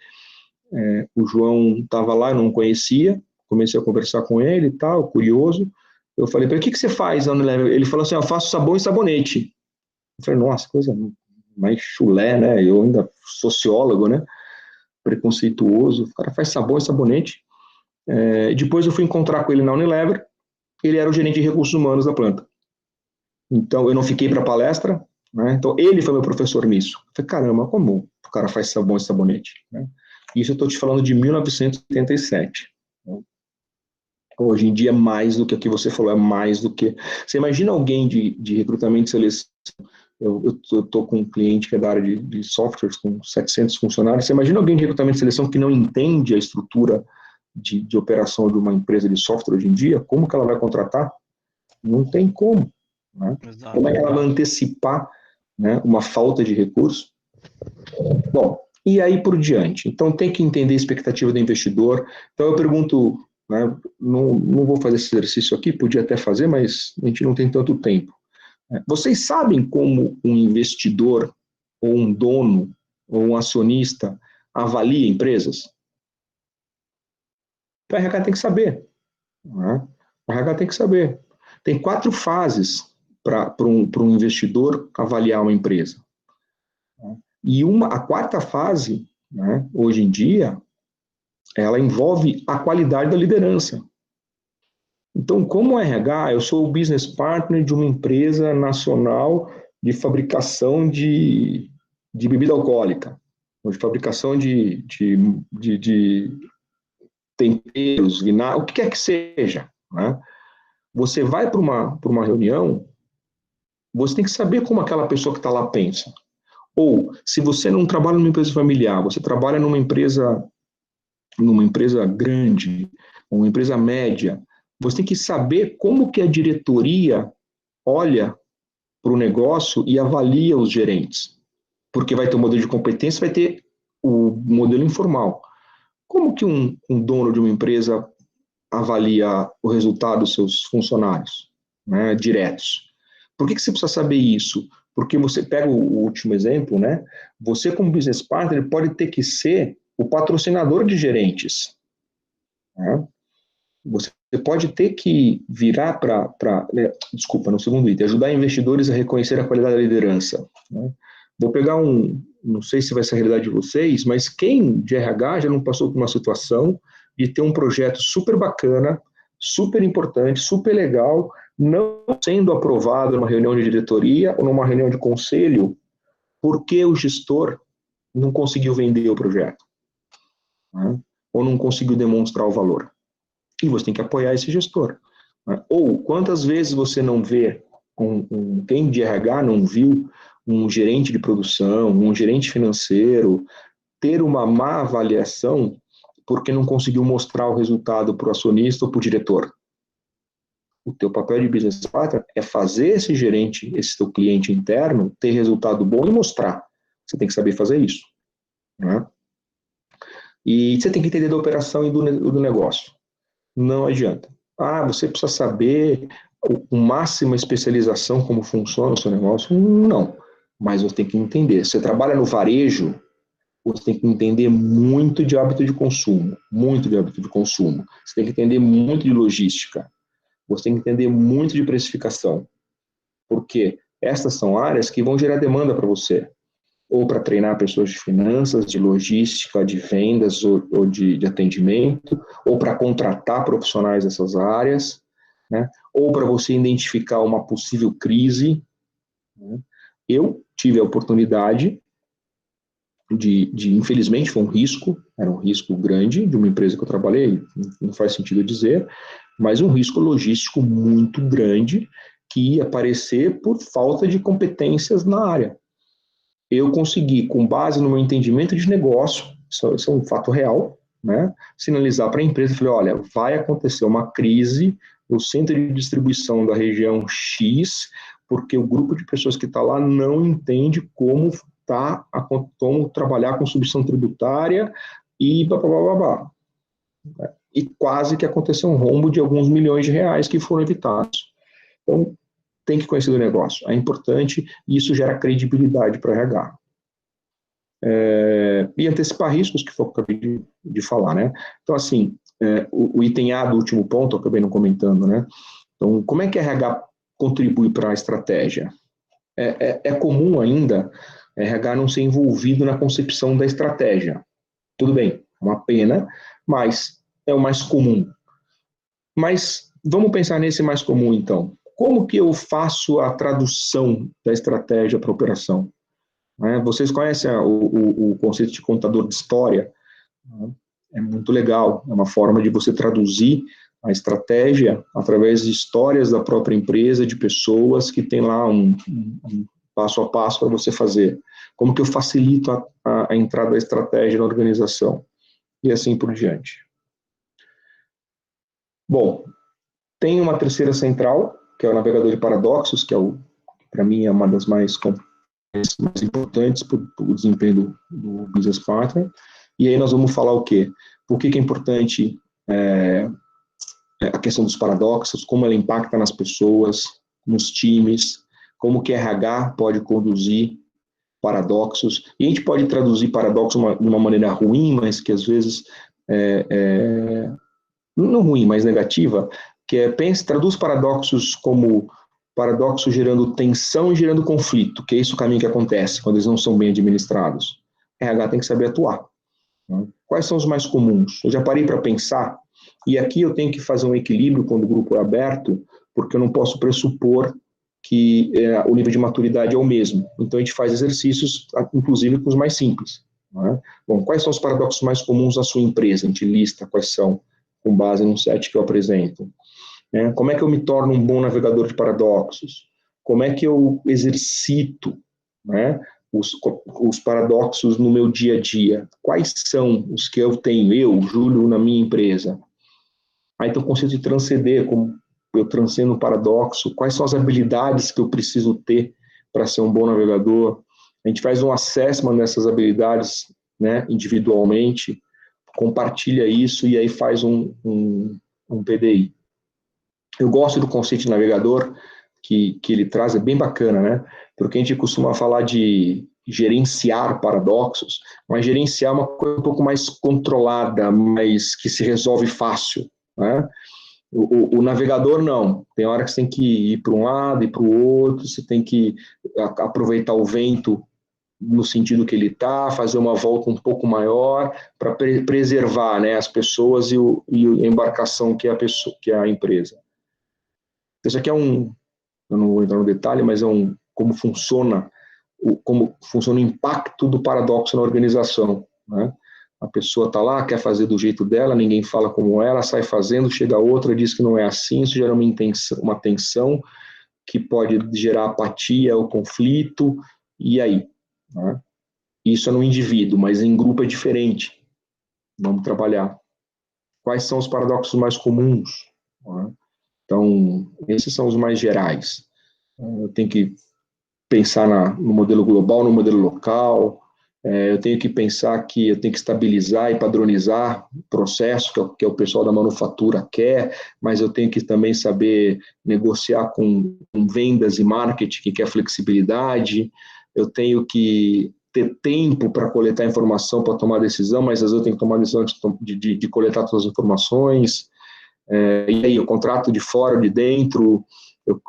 O João estava lá, eu não conhecia, comecei a conversar com ele e tal, curioso. Eu falei, para que você faz na Unilever? Ele falou assim, eu faço sabão e sabonete. Eu falei, nossa, coisa mais chulé, né? Eu ainda sociólogo, né? Preconceituoso. O cara faz sabão e sabonete. Depois eu fui encontrar com ele na Unilever. Ele era o gerente de recursos humanos da planta. Então, eu não fiquei para palestra, né? Então, ele foi meu professor nisso. Eu falei, caramba, como o cara faz sabão e sabonete? Né? Isso eu estou te falando de 1987. Né? Hoje em dia, mais do que o que você falou, é mais do que... Você imagina alguém de recrutamento e seleção, eu estou com um cliente que é da área de softwares, com 700 funcionários, você imagina alguém de recrutamento e seleção que não entende a estrutura de operação de uma empresa de software hoje em dia, como que ela vai contratar? Não tem como. Né? Como é que ela vai antecipar, né, uma falta de recurso? Bom, e aí por diante. Então tem que entender a expectativa do investidor. Então eu pergunto, né, não vou fazer esse exercício aqui, podia até fazer, mas a gente não tem tanto tempo. Vocês sabem como um investidor, ou um dono, ou um acionista avalia empresas? O RH tem que saber. Né? O RH tem que saber. Tem 4 fases para um investidor avaliar uma empresa. E a quarta fase, né, hoje em dia, ela envolve a qualidade da liderança. Então, como RH, eu sou o business partner de uma empresa nacional de fabricação de bebida alcoólica, ou de fabricação de temperos, vinagre, o que quer que seja. Né? Você vai para uma reunião, você tem que saber como aquela pessoa que está lá pensa. Ou, se você não trabalha numa empresa familiar, você trabalha numa empresa grande, uma empresa média, você tem que saber como que a diretoria olha para o negócio e avalia os gerentes. Porque vai ter o modelo de competência, vai ter o modelo informal. Como que um dono de uma empresa avalia o resultado dos seus funcionários, né, diretos? Por que você precisa saber isso? Porque você pega o último exemplo, né? Você, como business partner, pode ter que ser o patrocinador de gerentes. Né? Você pode ter que virar no segundo item, ajudar investidores a reconhecer a qualidade da liderança. Né? Vou pegar não sei se vai ser a realidade de vocês, mas quem de RH já não passou por uma situação de ter um projeto super bacana, super importante, super legal, não sendo aprovado numa reunião de diretoria ou numa reunião de conselho, porque o gestor não conseguiu vender o projeto, né? Ou não conseguiu demonstrar o valor. E você tem que apoiar esse gestor. Né? Ou quantas vezes você não vê, quem de RH não viu um gerente de produção, um gerente financeiro ter uma má avaliação porque não conseguiu mostrar o resultado para o acionista ou para o diretor? O teu papel de business partner é fazer esse gerente, esse teu cliente interno, ter resultado bom e mostrar. Você tem que saber fazer isso. Né? E você tem que entender da operação e do negócio. Não adianta. Você precisa saber o máxima especialização, como funciona o seu negócio? Não. Mas você tem que entender. Você trabalha no varejo, você tem que entender muito de hábito de consumo. Muito de hábito de consumo. Você tem que entender muito de logística. Você tem que entender muito de precificação. Porque essas são áreas que vão gerar demanda para você. Ou para treinar pessoas de finanças, de logística, de vendas ou de atendimento, ou para contratar profissionais dessas áreas, né? Ou para você identificar uma possível crise. Né? Eu tive a oportunidade infelizmente foi um risco, era um risco grande de uma empresa que eu trabalhei, não faz sentido dizer, mas um risco logístico muito grande que ia aparecer por falta de competências na área. Eu consegui, com base no meu entendimento de negócio, isso é um fato real, né, sinalizar para a empresa, falei, olha, vai acontecer uma crise no centro de distribuição da região X, porque o grupo de pessoas que está lá não entende como trabalhar com substituição tributária e blá, blá, blá, blá. E quase que aconteceu um rombo de alguns milhões de reais que foram evitados. Então, tem que conhecer o negócio, é importante e isso gera credibilidade para o RH. E antecipar riscos, que foi o que eu acabei de falar, né? Então, assim, o item A do último ponto, eu acabei não comentando, né? Então, como é que a RH contribui para a estratégia? É comum ainda a RH não ser envolvido na concepção da estratégia. Tudo bem, uma pena, mas é o mais comum. Mas vamos pensar nesse mais comum, então. como que eu faço a tradução da estratégia para a operação? Vocês conhecem o conceito de contador de história? É muito legal, é uma forma de você traduzir a estratégia através de histórias da própria empresa, de pessoas que tem lá um passo a passo para você fazer. Como que eu facilito a entrada da estratégia na organização? E assim por diante. Bom, tem uma terceira central, que é o navegador de paradoxos, que para mim é uma das mais importantes para o desempenho do Business Partner. E aí nós vamos falar o quê? Por que é importante a questão dos paradoxos, como ela impacta nas pessoas, nos times, como que RH pode conduzir paradoxos. E a gente pode traduzir paradoxos de uma maneira ruim, mas que às vezes não ruim, mas negativa, que traduz paradoxos como paradoxo gerando tensão e gerando conflito, que é esse o caminho que acontece quando eles não são bem administrados. RH tem que saber atuar. Quais são os mais comuns? Eu já parei para pensar, e aqui eu tenho que fazer um equilíbrio quando o grupo é aberto, porque eu não posso pressupor que o nível de maturidade é o mesmo. Então a gente faz exercícios, inclusive com os mais simples. Bom, quais são os paradoxos mais comuns na sua empresa? A gente lista quais são, com base num set que eu apresento. Como é que eu me torno um bom navegador de paradoxos? Como é que eu exercito os paradoxos no meu dia a dia? Quais são os que eu tenho, Júlio, na minha empresa? Aí tem o conceito de transcender, como eu transcendo um paradoxo. Quais são as habilidades que eu preciso ter para ser um bom navegador? A gente faz um assessment dessas habilidades, individualmente, compartilha isso e aí faz um PDI. Eu gosto do conceito de navegador que ele traz, é bem bacana, porque a gente costuma falar de gerenciar paradoxos, mas gerenciar é uma coisa um pouco mais controlada, mas que se resolve fácil. O navegador não, tem hora que você tem que ir para um lado e para o outro, você tem que aproveitar o vento no sentido que ele está, fazer uma volta um pouco maior para preservar as pessoas e a embarcação que é a empresa. Isso aqui eu não vou entrar no detalhe, mas como funciona o impacto do paradoxo na organização. A pessoa está lá, quer fazer do jeito dela, ninguém fala como ela, sai fazendo, chega outra, diz que não é assim, isso gera uma tensão que pode gerar apatia ou conflito, e aí? Isso é no indivíduo, mas em grupo é diferente. Vamos trabalhar. Quais são os paradoxos mais comuns? Então, esses são os mais gerais. Eu tenho que pensar no modelo global, no modelo local. Eu tenho que pensar que eu tenho que estabilizar e padronizar o processo que o pessoal da manufatura quer, mas eu tenho que também saber negociar com vendas e marketing que quer flexibilidade. Eu tenho que ter tempo para coletar informação para tomar decisão, mas às vezes eu tenho que tomar decisão de coletar todas as informações. E aí, o contrato de fora ou de dentro,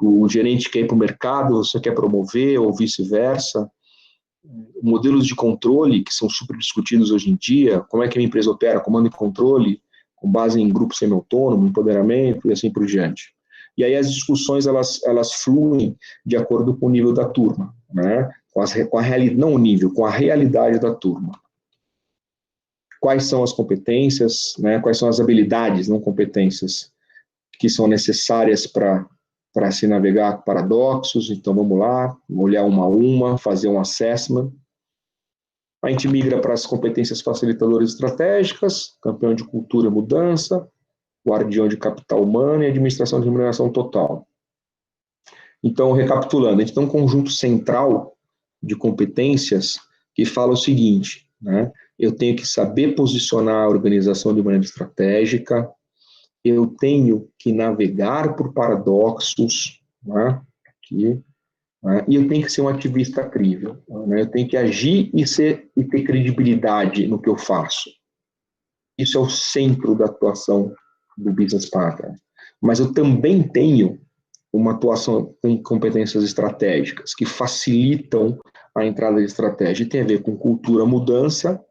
o gerente quer ir para o mercado, você quer promover, ou vice-versa. Modelos de controle, que são super discutidos hoje em dia, como é que a minha empresa opera, comando e controle, com base em grupo semi-autônomo, empoderamento e assim por diante. E aí as discussões, elas fluem de acordo com o nível da turma, com a realidade, não o nível, com a realidade da turma. Quais são as competências, quais são as habilidades, não competências, que são necessárias para se navegar com paradoxos. Então, vamos lá, olhar uma a uma, fazer um assessment. A gente migra para as competências facilitadoras estratégicas, campeão de cultura e mudança, guardião de capital humano e administração de remuneração total. Então, recapitulando, a gente tem um conjunto central de competências que fala o seguinte, eu tenho que saber posicionar a organização de maneira estratégica, eu tenho que navegar por paradoxos, aqui, e eu tenho que ser um ativista crível, eu tenho que agir e ter credibilidade no que eu faço. Isso é o centro da atuação do Business Partner. Mas eu também tenho uma atuação com competências estratégicas que facilitam a entrada de estratégia. E tem a ver com cultura, mudança,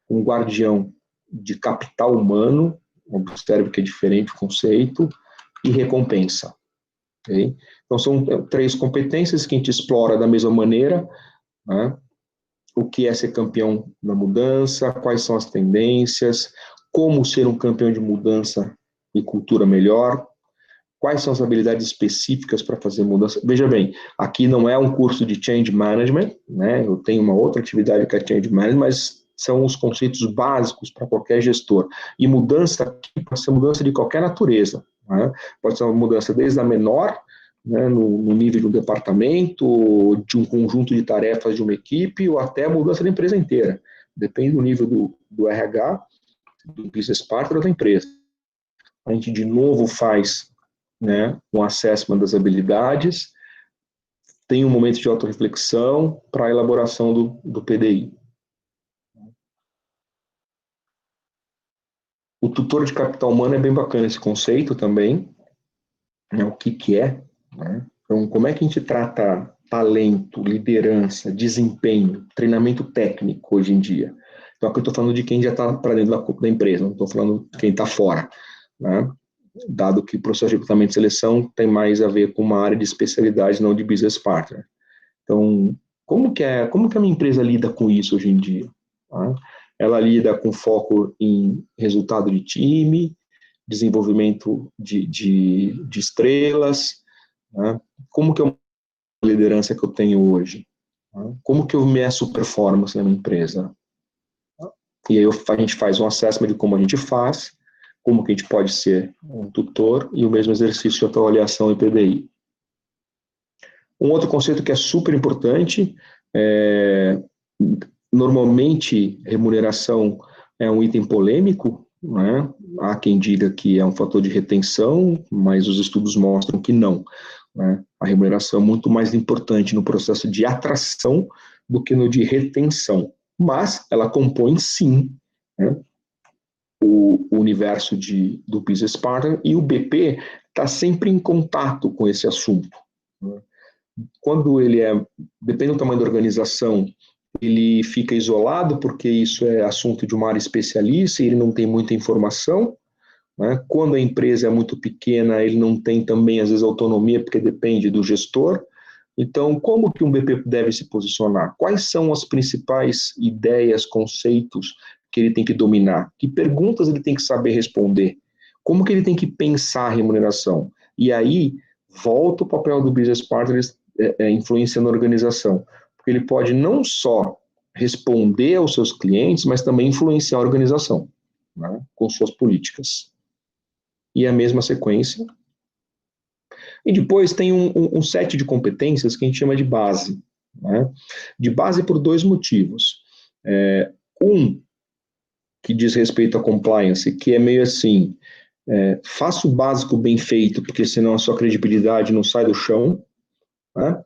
um guardião de capital humano, observe que é diferente o conceito, e recompensa. Okay? Então, são 3 competências que a gente explora da mesma maneira, né? O que é ser campeão na mudança, quais são as tendências, como ser um campeão de mudança e cultura melhor, quais são as habilidades específicas para fazer mudança. Veja bem, aqui não é um curso de Change Management, né? Eu tenho uma outra atividade que é Change Management, mas são os conceitos básicos para qualquer gestor. E mudança aqui pode ser mudança de qualquer natureza, né? Pode ser uma mudança desde a menor, né, no nível de um departamento, de um conjunto de tarefas de uma equipe, ou até a mudança da empresa inteira. Depende do nível do RH, do business partner da empresa. A gente, de novo, faz, né, um assessment das habilidades, tem um momento de autorreflexão para a elaboração do PDI. O tutor de capital humano é bem bacana esse conceito também, né, o que é, né? Então, como é que a gente trata talento, liderança, desempenho, treinamento técnico hoje em dia? Então, aqui eu estou falando de quem já está para dentro da empresa, não estou falando de quem está fora, né? Dado que o processo de recrutamento e seleção tem mais a ver com uma área de especialidade, não de business partner. Então, como que a minha empresa lida com isso hoje em dia? Tá? Ela lida com foco em resultado de time, desenvolvimento de estrelas, né? Como que é a liderança que eu tenho hoje? Né? Como que eu meço performance na minha empresa? E aí a gente faz um assessment de como a gente faz, como que a gente pode ser um tutor e o mesmo exercício de autoavaliação e PDI. Um outro conceito que é super importante, normalmente remuneração é um item polêmico, né? Há quem diga que é um fator de retenção, mas os estudos mostram que não, né? A remuneração é muito mais importante no processo de atração do que no de retenção, mas ela compõe sim, né, o universo do business partner, e o BP está sempre em contato com esse assunto, né? Quando depende do tamanho da organização, ele fica isolado, porque isso é assunto de uma área especialista e ele não tem muita informação, né? Quando a empresa é muito pequena, ele não tem também, às vezes, autonomia, porque depende do gestor. Então, como que um BP deve se posicionar? Quais são as principais ideias, conceitos que ele tem que dominar? Que perguntas ele tem que saber responder? Como que ele tem que pensar a remuneração? E aí, volta o papel do business partner, influência na organização, porque ele pode não só responder aos seus clientes, mas também influenciar a organização, né, com suas políticas. E a mesma sequência. E depois tem um set de competências que a gente chama de base, né? De base por 2 motivos. Que diz respeito à compliance, que é meio assim, faça o básico bem feito, porque senão a sua credibilidade não sai do chão, né?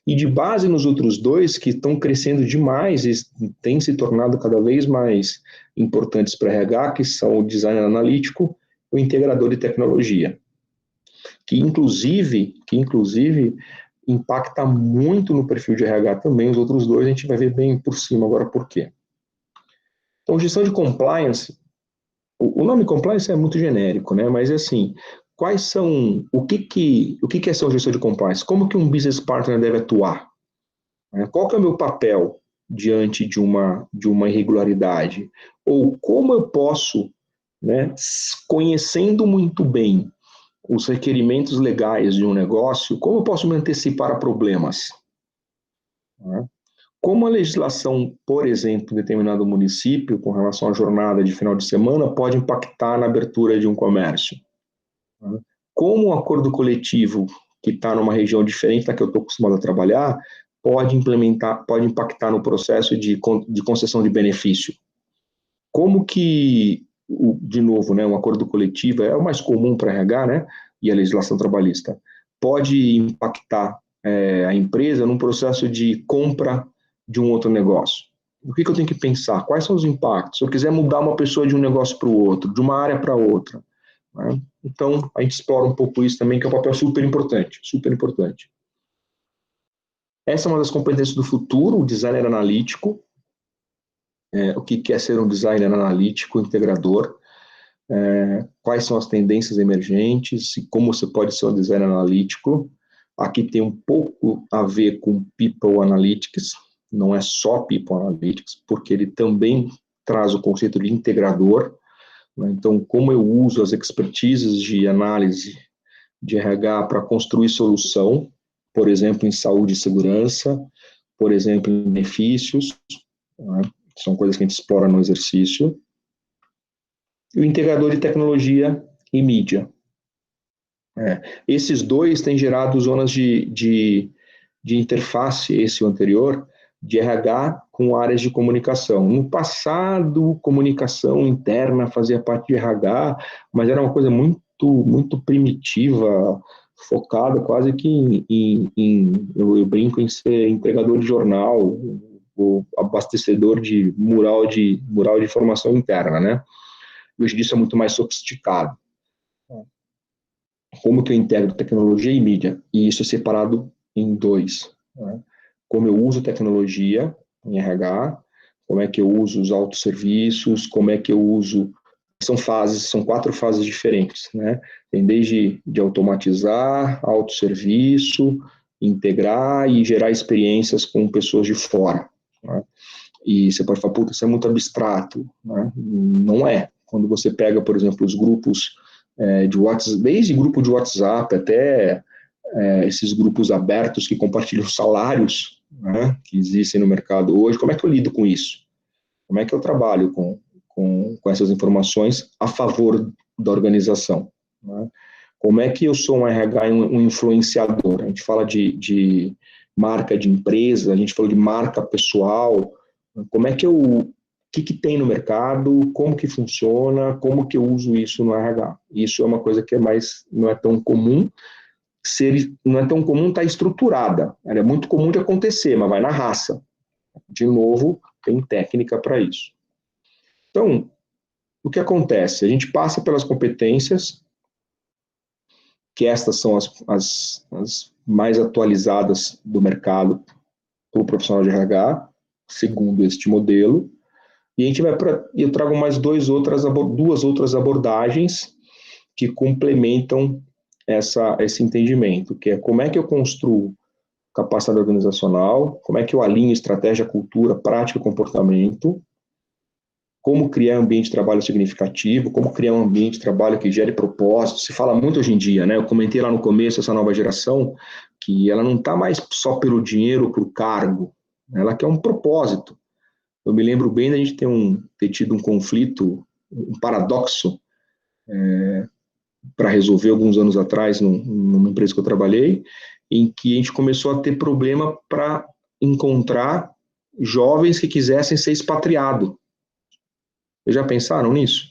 E de base nos outros 2, que estão crescendo demais e têm se tornado cada vez mais importantes para RH, que são o design analítico e o integrador de tecnologia, que inclusive impacta muito no perfil de RH também. Os outros 2 a gente vai ver bem por cima agora por quê. Então, gestão de compliance, o nome compliance é muito genérico, né? Mas assim, quais são, o que é essa gestão de compliance? Como que um business partner deve atuar? Qual que é o meu papel diante de uma irregularidade? Ou como eu posso, né, conhecendo muito bem os requerimentos legais de um negócio, como eu posso me antecipar a problemas? Como a legislação, por exemplo, em determinado município, com relação à jornada de final de semana, pode impactar na abertura de um comércio? Como um acordo coletivo que está numa região diferente da que eu estou acostumado a trabalhar, pode impactar no processo de concessão de benefício? Como que, de novo, né, um acordo coletivo é o mais comum para RH, né, e a legislação trabalhista, pode impactar a empresa num processo de compra de um outro negócio? O que eu tenho que pensar? Quais são os impactos? Se eu quiser mudar uma pessoa de um negócio para o outro, de uma área para outra, né? Então, a gente explora um pouco isso também, que é um papel super importante, super importante. Essa é uma das competências do futuro, o designer analítico. O que é ser um designer analítico integrador? quais são as tendências emergentes e como você pode ser um designer analítico. Aqui tem um pouco a ver com People Analytics, não é só People Analytics, porque ele também traz o conceito de integrador, né? Então, como eu uso as expertises de análise de RH para construir solução, por exemplo, em saúde e segurança, por exemplo, em benefícios, né? São coisas que a gente explora no exercício. E o integrador de tecnologia e mídia. Esses dois têm gerado zonas de interface, esse e o anterior, de RH com áreas de comunicação. No passado, comunicação interna fazia parte de RH, mas era uma coisa muito primitiva, focada quase que eu brinco em ser entregador de jornal, o abastecedor de mural de informação interna, né? Hoje isso é muito mais sofisticado. Como que eu integro tecnologia e mídia? E isso é separado em dois, né? Como eu uso tecnologia em RH, como é que eu uso os autosserviços, como é que eu uso... São 4 fases diferentes, né? Tem desde de automatizar, autosserviço, integrar e gerar experiências com pessoas de fora, né? E você pode falar, puta, isso é muito abstrato, né? Não é. Quando você pega, por exemplo, os grupos de WhatsApp, desde grupo de WhatsApp até esses grupos abertos que compartilham salários, né, que existem no mercado hoje, como é que eu lido com isso? Como é que eu trabalho com essas informações a favor da organização, né? Como é que eu sou um RH, um influenciador? A gente fala de marca de empresa, a gente falou de marca pessoal, como é que o que tem no mercado, como que funciona, como que eu uso isso no RH. Isso é uma coisa que não é tão comum, não é tão comum estar estruturada. Ela é muito comum de acontecer, mas vai na raça. De novo, tem técnica para isso. Então, o que acontece? A gente passa pelas competências, que estas são as mais atualizadas do mercado para o profissional de RH, segundo este modelo. E a gente vai eu trago mais duas outras abordagens que complementam esse entendimento, que é como é que eu construo capacidade organizacional, como é que eu alinho estratégia, cultura, prática e comportamento, como criar um ambiente de trabalho significativo, como criar um ambiente de trabalho que gere propósito. Se fala muito hoje em dia, né? Eu comentei lá no começo, essa nova geração, que ela não está mais só pelo dinheiro ou pelo cargo, ela quer um propósito. Eu me lembro bem da gente ter tido um conflito, um paradoxo, para resolver alguns anos atrás, numa empresa que eu trabalhei, em que a gente começou a ter problema para encontrar jovens que quisessem ser expatriados. Vocês já pensaram nisso?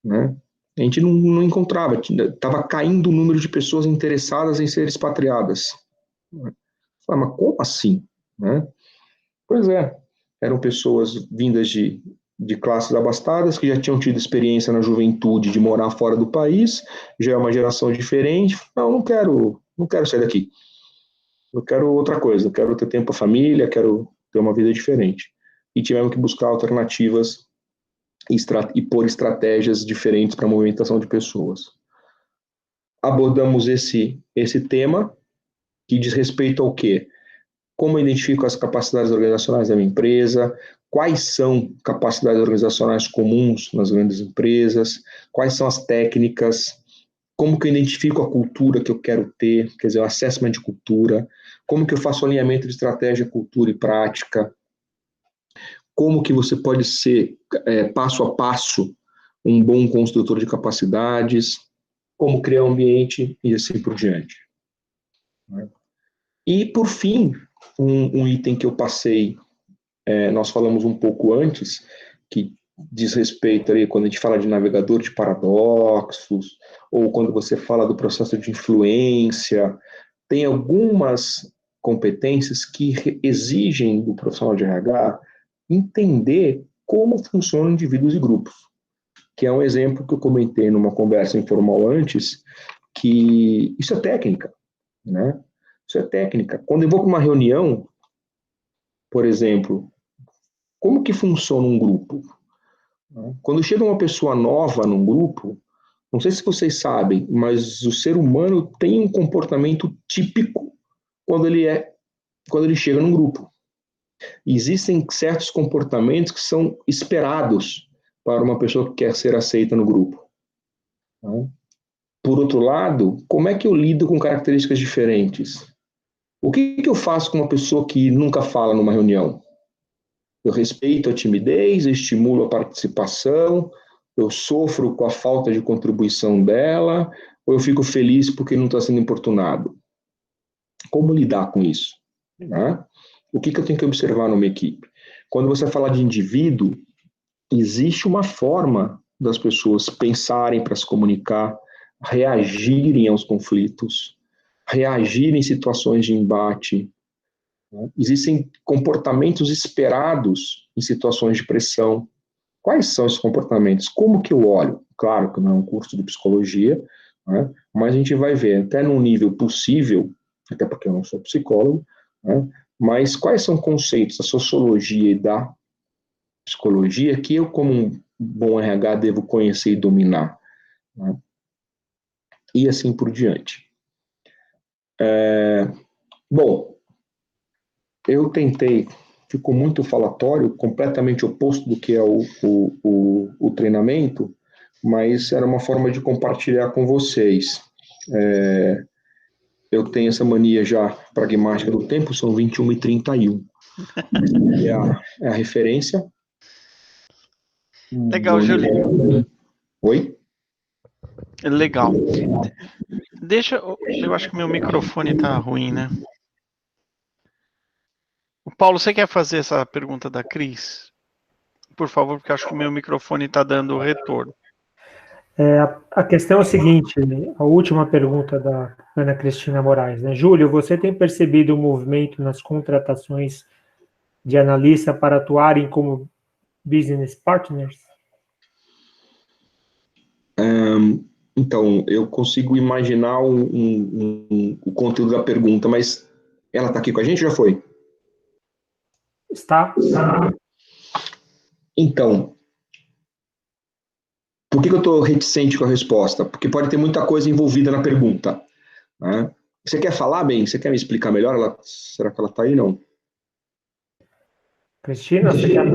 Né? A gente não encontrava, estava caindo o número de pessoas interessadas em ser expatriadas. Mas como assim? Né? Pois é, eram pessoas vindas de classes abastadas, que já tinham tido experiência na juventude de morar fora do país, já é uma geração diferente. Não quero sair daqui. Eu quero outra coisa, eu quero ter tempo para a família, quero ter uma vida diferente. E tivemos que buscar alternativas e pôr estratégias diferentes para a movimentação de pessoas. Abordamos esse tema, que diz respeito ao quê? Como eu identifico as capacidades organizacionais da minha empresa, quais são capacidades organizacionais comuns nas grandes empresas, quais são as técnicas, como que eu identifico a cultura que eu quero ter, quer dizer, o assessment de cultura, como que eu faço o alinhamento de estratégia, cultura e prática, como que você pode ser, passo a passo, um bom construtor de capacidades, como criar um ambiente e assim por diante. E, por fim, um item que eu passei, nós falamos um pouco antes, que diz respeito ali, quando a gente fala de navegador de paradoxos, ou quando você fala do processo de influência, tem algumas competências que exigem do profissional de RH entender como funcionam indivíduos e grupos, que é um exemplo que eu comentei numa conversa informal antes, que isso é técnica, né? Isso é técnica. Quando eu vou para uma reunião, por exemplo, como que funciona um grupo? Né? Quando chega uma pessoa nova num grupo, não sei se vocês sabem, mas o ser humano tem um comportamento típico quando ele chega num grupo. Existem certos comportamentos que são esperados para uma pessoa que quer ser aceita no grupo. Né? Por outro lado, como é que eu lido com características diferentes? O que eu faço com uma pessoa que nunca fala numa reunião? Eu respeito a timidez, eu estimulo a participação, eu sofro com a falta de contribuição dela, ou eu fico feliz porque não está sendo importunado? Como lidar com isso? Né? O que eu tenho que observar numa equipe? Quando você fala de indivíduo, existe uma forma das pessoas pensarem para se comunicar, reagirem aos conflitos, reagirem em situações de embate. Né? Existem comportamentos esperados em situações de pressão. Quais são esses comportamentos? Como que eu olho? Claro que não é um curso de psicologia, né? Mas a gente vai ver, até num nível possível, até porque eu não sou psicólogo, né? Mas quais são conceitos da sociologia e da psicologia que eu, como um bom RH, devo conhecer e dominar? Né? E assim por diante. Bom, eu tentei, ficou muito falatório, completamente oposto do que é o treinamento, mas era uma forma de compartilhar com vocês. Eu tenho essa mania já pragmática do tempo, são 21h31. É a referência. Legal, Júlio. Oi? Legal. Eu acho que meu microfone tá ruim, né? Paulo, você quer fazer essa pergunta da Cris? Por favor, porque eu acho que o meu microfone está dando retorno. A questão é o seguinte, a última pergunta da Ana Cristina Moraes, né? Júlio, você tem percebido um movimento nas contratações de analista para atuarem como business partners? Então, eu consigo imaginar o conteúdo da pergunta, mas ela está aqui com a gente ou já foi? Está. Então, por que eu estou reticente com a resposta? Porque pode ter muita coisa envolvida na pergunta. Né? Você quer falar bem? Você quer me explicar melhor? Será que ela está aí? Não. Cristina, você quer?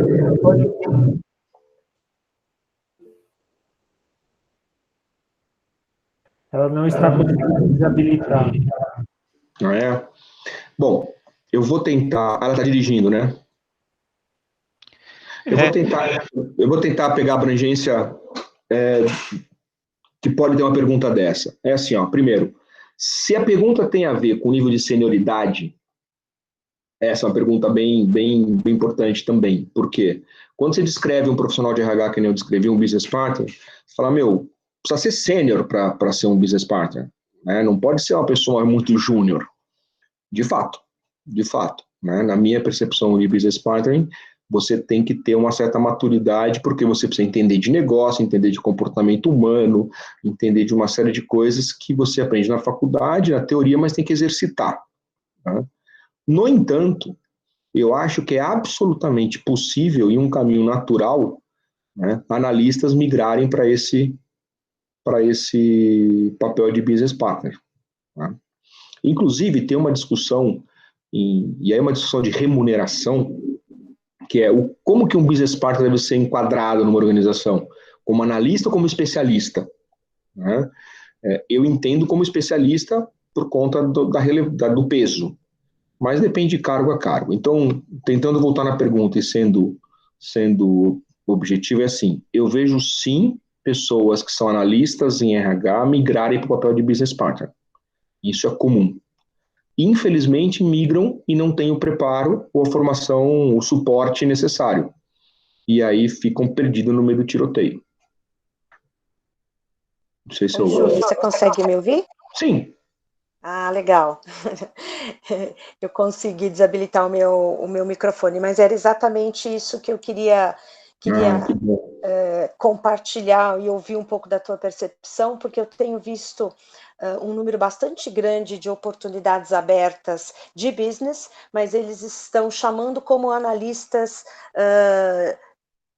Ela não está conseguindo desabilitar. Bom, eu vou tentar. Ela está dirigindo, né? Eu vou tentar pegar a abrangência que pode ter uma pergunta dessa. É assim, ó. Primeiro, se a pergunta tem a ver com o nível de senioridade, essa é uma pergunta bem importante também. Por quê? Quando você descreve um profissional de RH, que nem eu descrevi, um business partner, você fala, precisa ser sênior para ser um business partner. Né? Não pode ser uma pessoa muito júnior. De fato. Né? Na minha percepção de business partnering, você tem que ter uma certa maturidade, porque você precisa entender de negócio, entender de comportamento humano, entender de uma série de coisas que você aprende na faculdade, na teoria, mas tem que exercitar. Né? No entanto, eu acho que é absolutamente possível e um caminho natural, né, analistas migrarem para esse papel de business partner. Né? Inclusive, tem uma discussão, e aí uma discussão de remuneração, que é como que um business partner deve ser enquadrado numa organização, como analista ou como especialista. Né? Eu entendo como especialista por conta do peso, mas depende de cargo a cargo. Então, tentando voltar na pergunta e sendo objetivo, é assim, eu vejo sim pessoas que são analistas em RH migrarem para o papel de business partner. Isso é comum. Infelizmente, migram e não têm o preparo ou a formação, o suporte necessário. E aí ficam perdidos no meio do tiroteio. Não sei se Oi, Júlio, você consegue me ouvir? Sim. Ah, legal. Eu consegui desabilitar o meu microfone, mas era exatamente isso que eu queria compartilhar e ouvir um pouco da tua percepção, porque eu tenho visto um número bastante grande de oportunidades abertas de business, mas eles estão chamando como analistas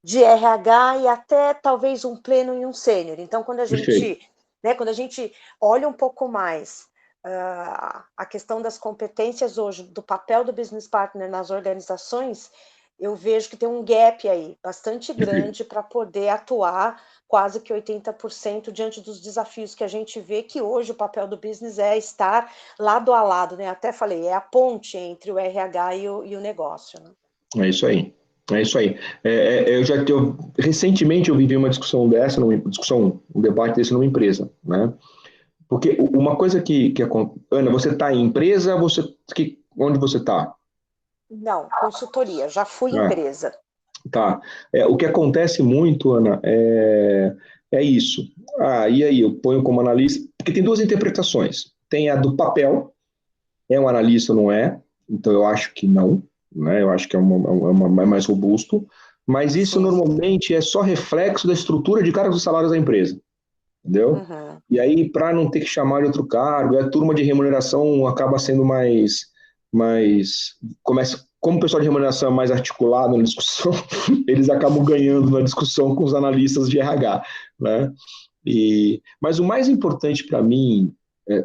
de RH e até talvez um pleno e um sênior. Então, quando a gente olha um pouco mais a questão das competências hoje, do papel do business partner nas organizações, eu vejo que tem um gap aí bastante grande para poder atuar quase que 80% diante dos desafios que a gente vê, que hoje o papel do business é estar lado a lado, né? Até falei, é a ponte entre o RH e o negócio, né? É isso aí. É isso aí. Recentemente eu vivi uma discussão dessa, um debate desse numa empresa, né? Porque uma coisa Ana, você está em empresa, onde você está? Não, consultoria, já fui empresa. Tá. O que acontece muito, Ana, é isso. E aí, eu ponho como analista, porque tem duas interpretações. Tem a do papel, é um analista ou não é, então eu acho que não, né? Eu acho que é mais robusto, mas isso normalmente é só reflexo da estrutura de cargos e salários da empresa, entendeu? Uhum. E aí, para não ter que chamar de outro cargo, a turma de remuneração acaba sendo como o pessoal de remuneração é mais articulado na discussão, eles acabam ganhando na discussão com os analistas de RH, né? Mas o mais importante para mim,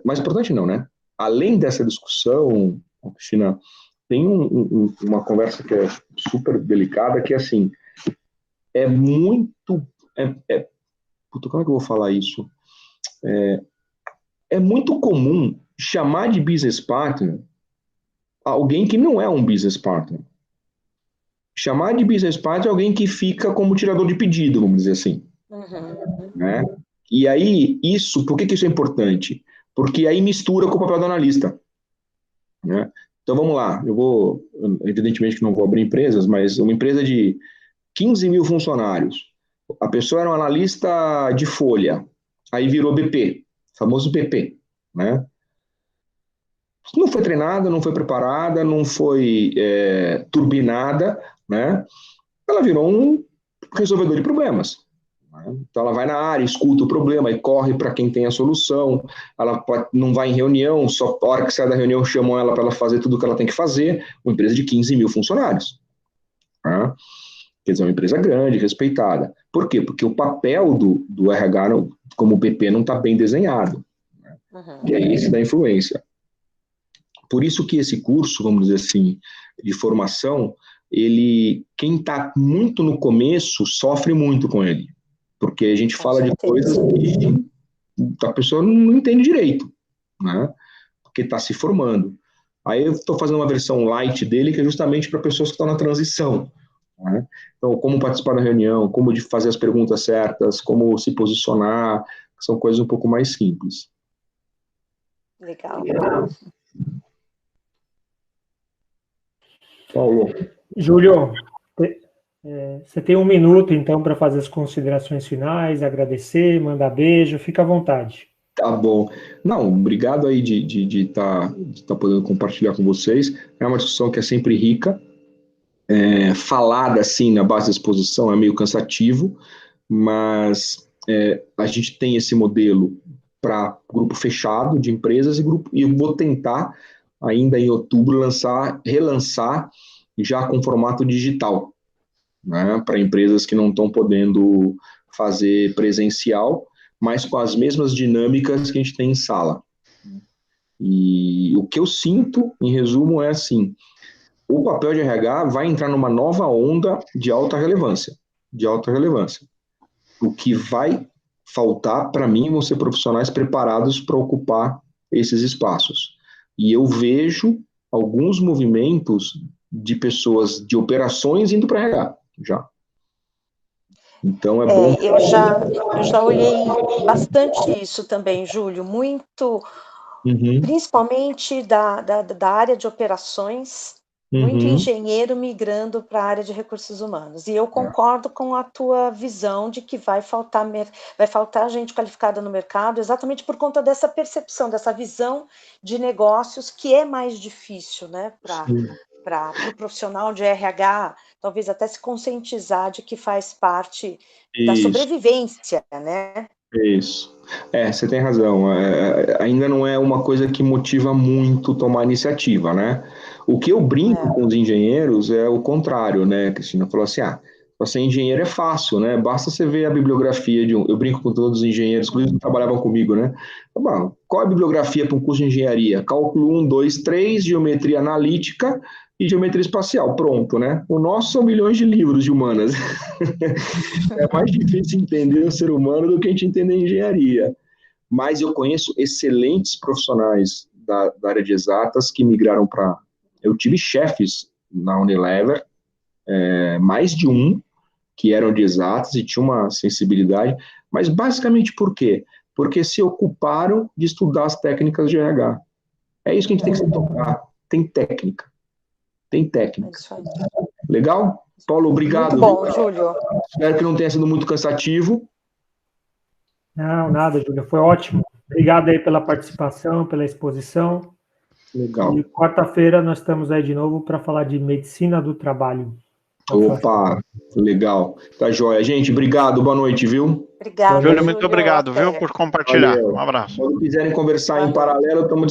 mais importante não, né? Além dessa discussão, Cristina, tem uma conversa que é super delicada, que é assim, como é que eu vou falar isso? É muito comum chamar de business partner alguém que não é um business partner. Chamar de business partner é alguém que fica como tirador de pedido, vamos dizer assim. Uhum. Né? E aí, por que isso é importante? Porque aí mistura com o papel do analista. Né? Então, vamos lá. Evidentemente que não vou abrir empresas, mas uma empresa de 15 mil funcionários. A pessoa era um analista de folha, aí virou BP, famoso BP, né? Não foi treinada, não foi preparada, não foi turbinada, né? Ela virou um resolvedor de problemas. Né? Então ela vai na área, escuta o problema e corre para quem tem a solução. Ela não vai em reunião, só a hora que sai da reunião chamam ela para ela fazer tudo o que ela tem que fazer. Uma empresa de 15 mil funcionários. Né? Quer dizer, uma empresa grande, respeitada. Por quê? Porque o papel do RH, como PP, não está bem desenhado. Né? Uhum. E aí isso dá influência. Por isso que esse curso, vamos dizer assim, de formação, quem está muito no começo sofre muito com ele. Porque a gente fala de coisas que a pessoa não entende direito, né? Porque está se formando. Aí eu estou fazendo uma versão light dele, que é justamente para pessoas que estão na transição. Né? Então, como participar da reunião, como fazer as perguntas certas, como se posicionar, são coisas um pouco mais simples. Legal. Paulo. Júlio, você tem 1 minuto, então, para fazer as considerações finais, agradecer, mandar beijo, fica à vontade. Tá bom. Não, obrigado aí de tá podendo compartilhar com vocês. É uma discussão que é sempre rica. Falada assim na base da exposição é meio cansativo, mas a gente tem esse modelo para grupo fechado de empresas e eu vou tentar ainda em outubro relançar já com formato digital, né, para empresas que não estão podendo fazer presencial, mas com as mesmas dinâmicas que a gente tem em sala. E o que eu sinto, em resumo, é assim: o papel de RH vai entrar numa nova onda de alta relevância. O que vai faltar, para mim, vão ser profissionais preparados para ocupar esses espaços. E eu vejo alguns movimentos de pessoas de operações indo para RH, já. Então, bom... Eu já olhei bastante isso também, Júlio, muito, principalmente da área de operações, muito engenheiro migrando para a área de recursos humanos. E eu concordo com a tua visão de que vai faltar gente qualificada no mercado, exatamente por conta dessa percepção, dessa visão de negócios que é mais difícil, né, para o profissional de RH, talvez até se conscientizar de que faz parte da sobrevivência, né? Isso. Você tem razão. Ainda não é uma coisa que motiva muito tomar iniciativa, né? O que eu brinco com os engenheiros é o contrário, né? Cristina falou assim, Para ser engenheiro é fácil, né? Basta você ver a bibliografia de um... Eu brinco com todos os engenheiros, inclusive que trabalhavam comigo, né? Bom, qual é a bibliografia para um curso de engenharia? Cálculo 1, 2, 3, geometria analítica e geometria espacial. Pronto, né? O nosso são milhões de livros de humanas. É mais difícil entender o ser humano do que a gente entender engenharia. Mas eu conheço excelentes profissionais da área de exatas que migraram para... Eu tive chefes na Unilever, mais de um, que eram de exatas e tinham uma sensibilidade, mas basicamente por quê? Porque se ocuparam de estudar as técnicas de RH. É isso que a gente tem que se tocar. Tem técnica. Tem técnica. Legal? Paulo, obrigado. Muito bom, Júlio. Espero que não tenha sido muito cansativo. Não, nada, Júlio. Foi ótimo. Obrigado aí pela participação, pela exposição. Legal. E quarta-feira nós estamos aí de novo para falar de medicina do trabalho. Opa, legal. Tá joia. Gente, obrigado. Boa noite, viu? Obrigado, Júlio, muito obrigado, até. viu, por compartilhar. Valeu. Um abraço. Quando quiserem conversar em paralelo, estamos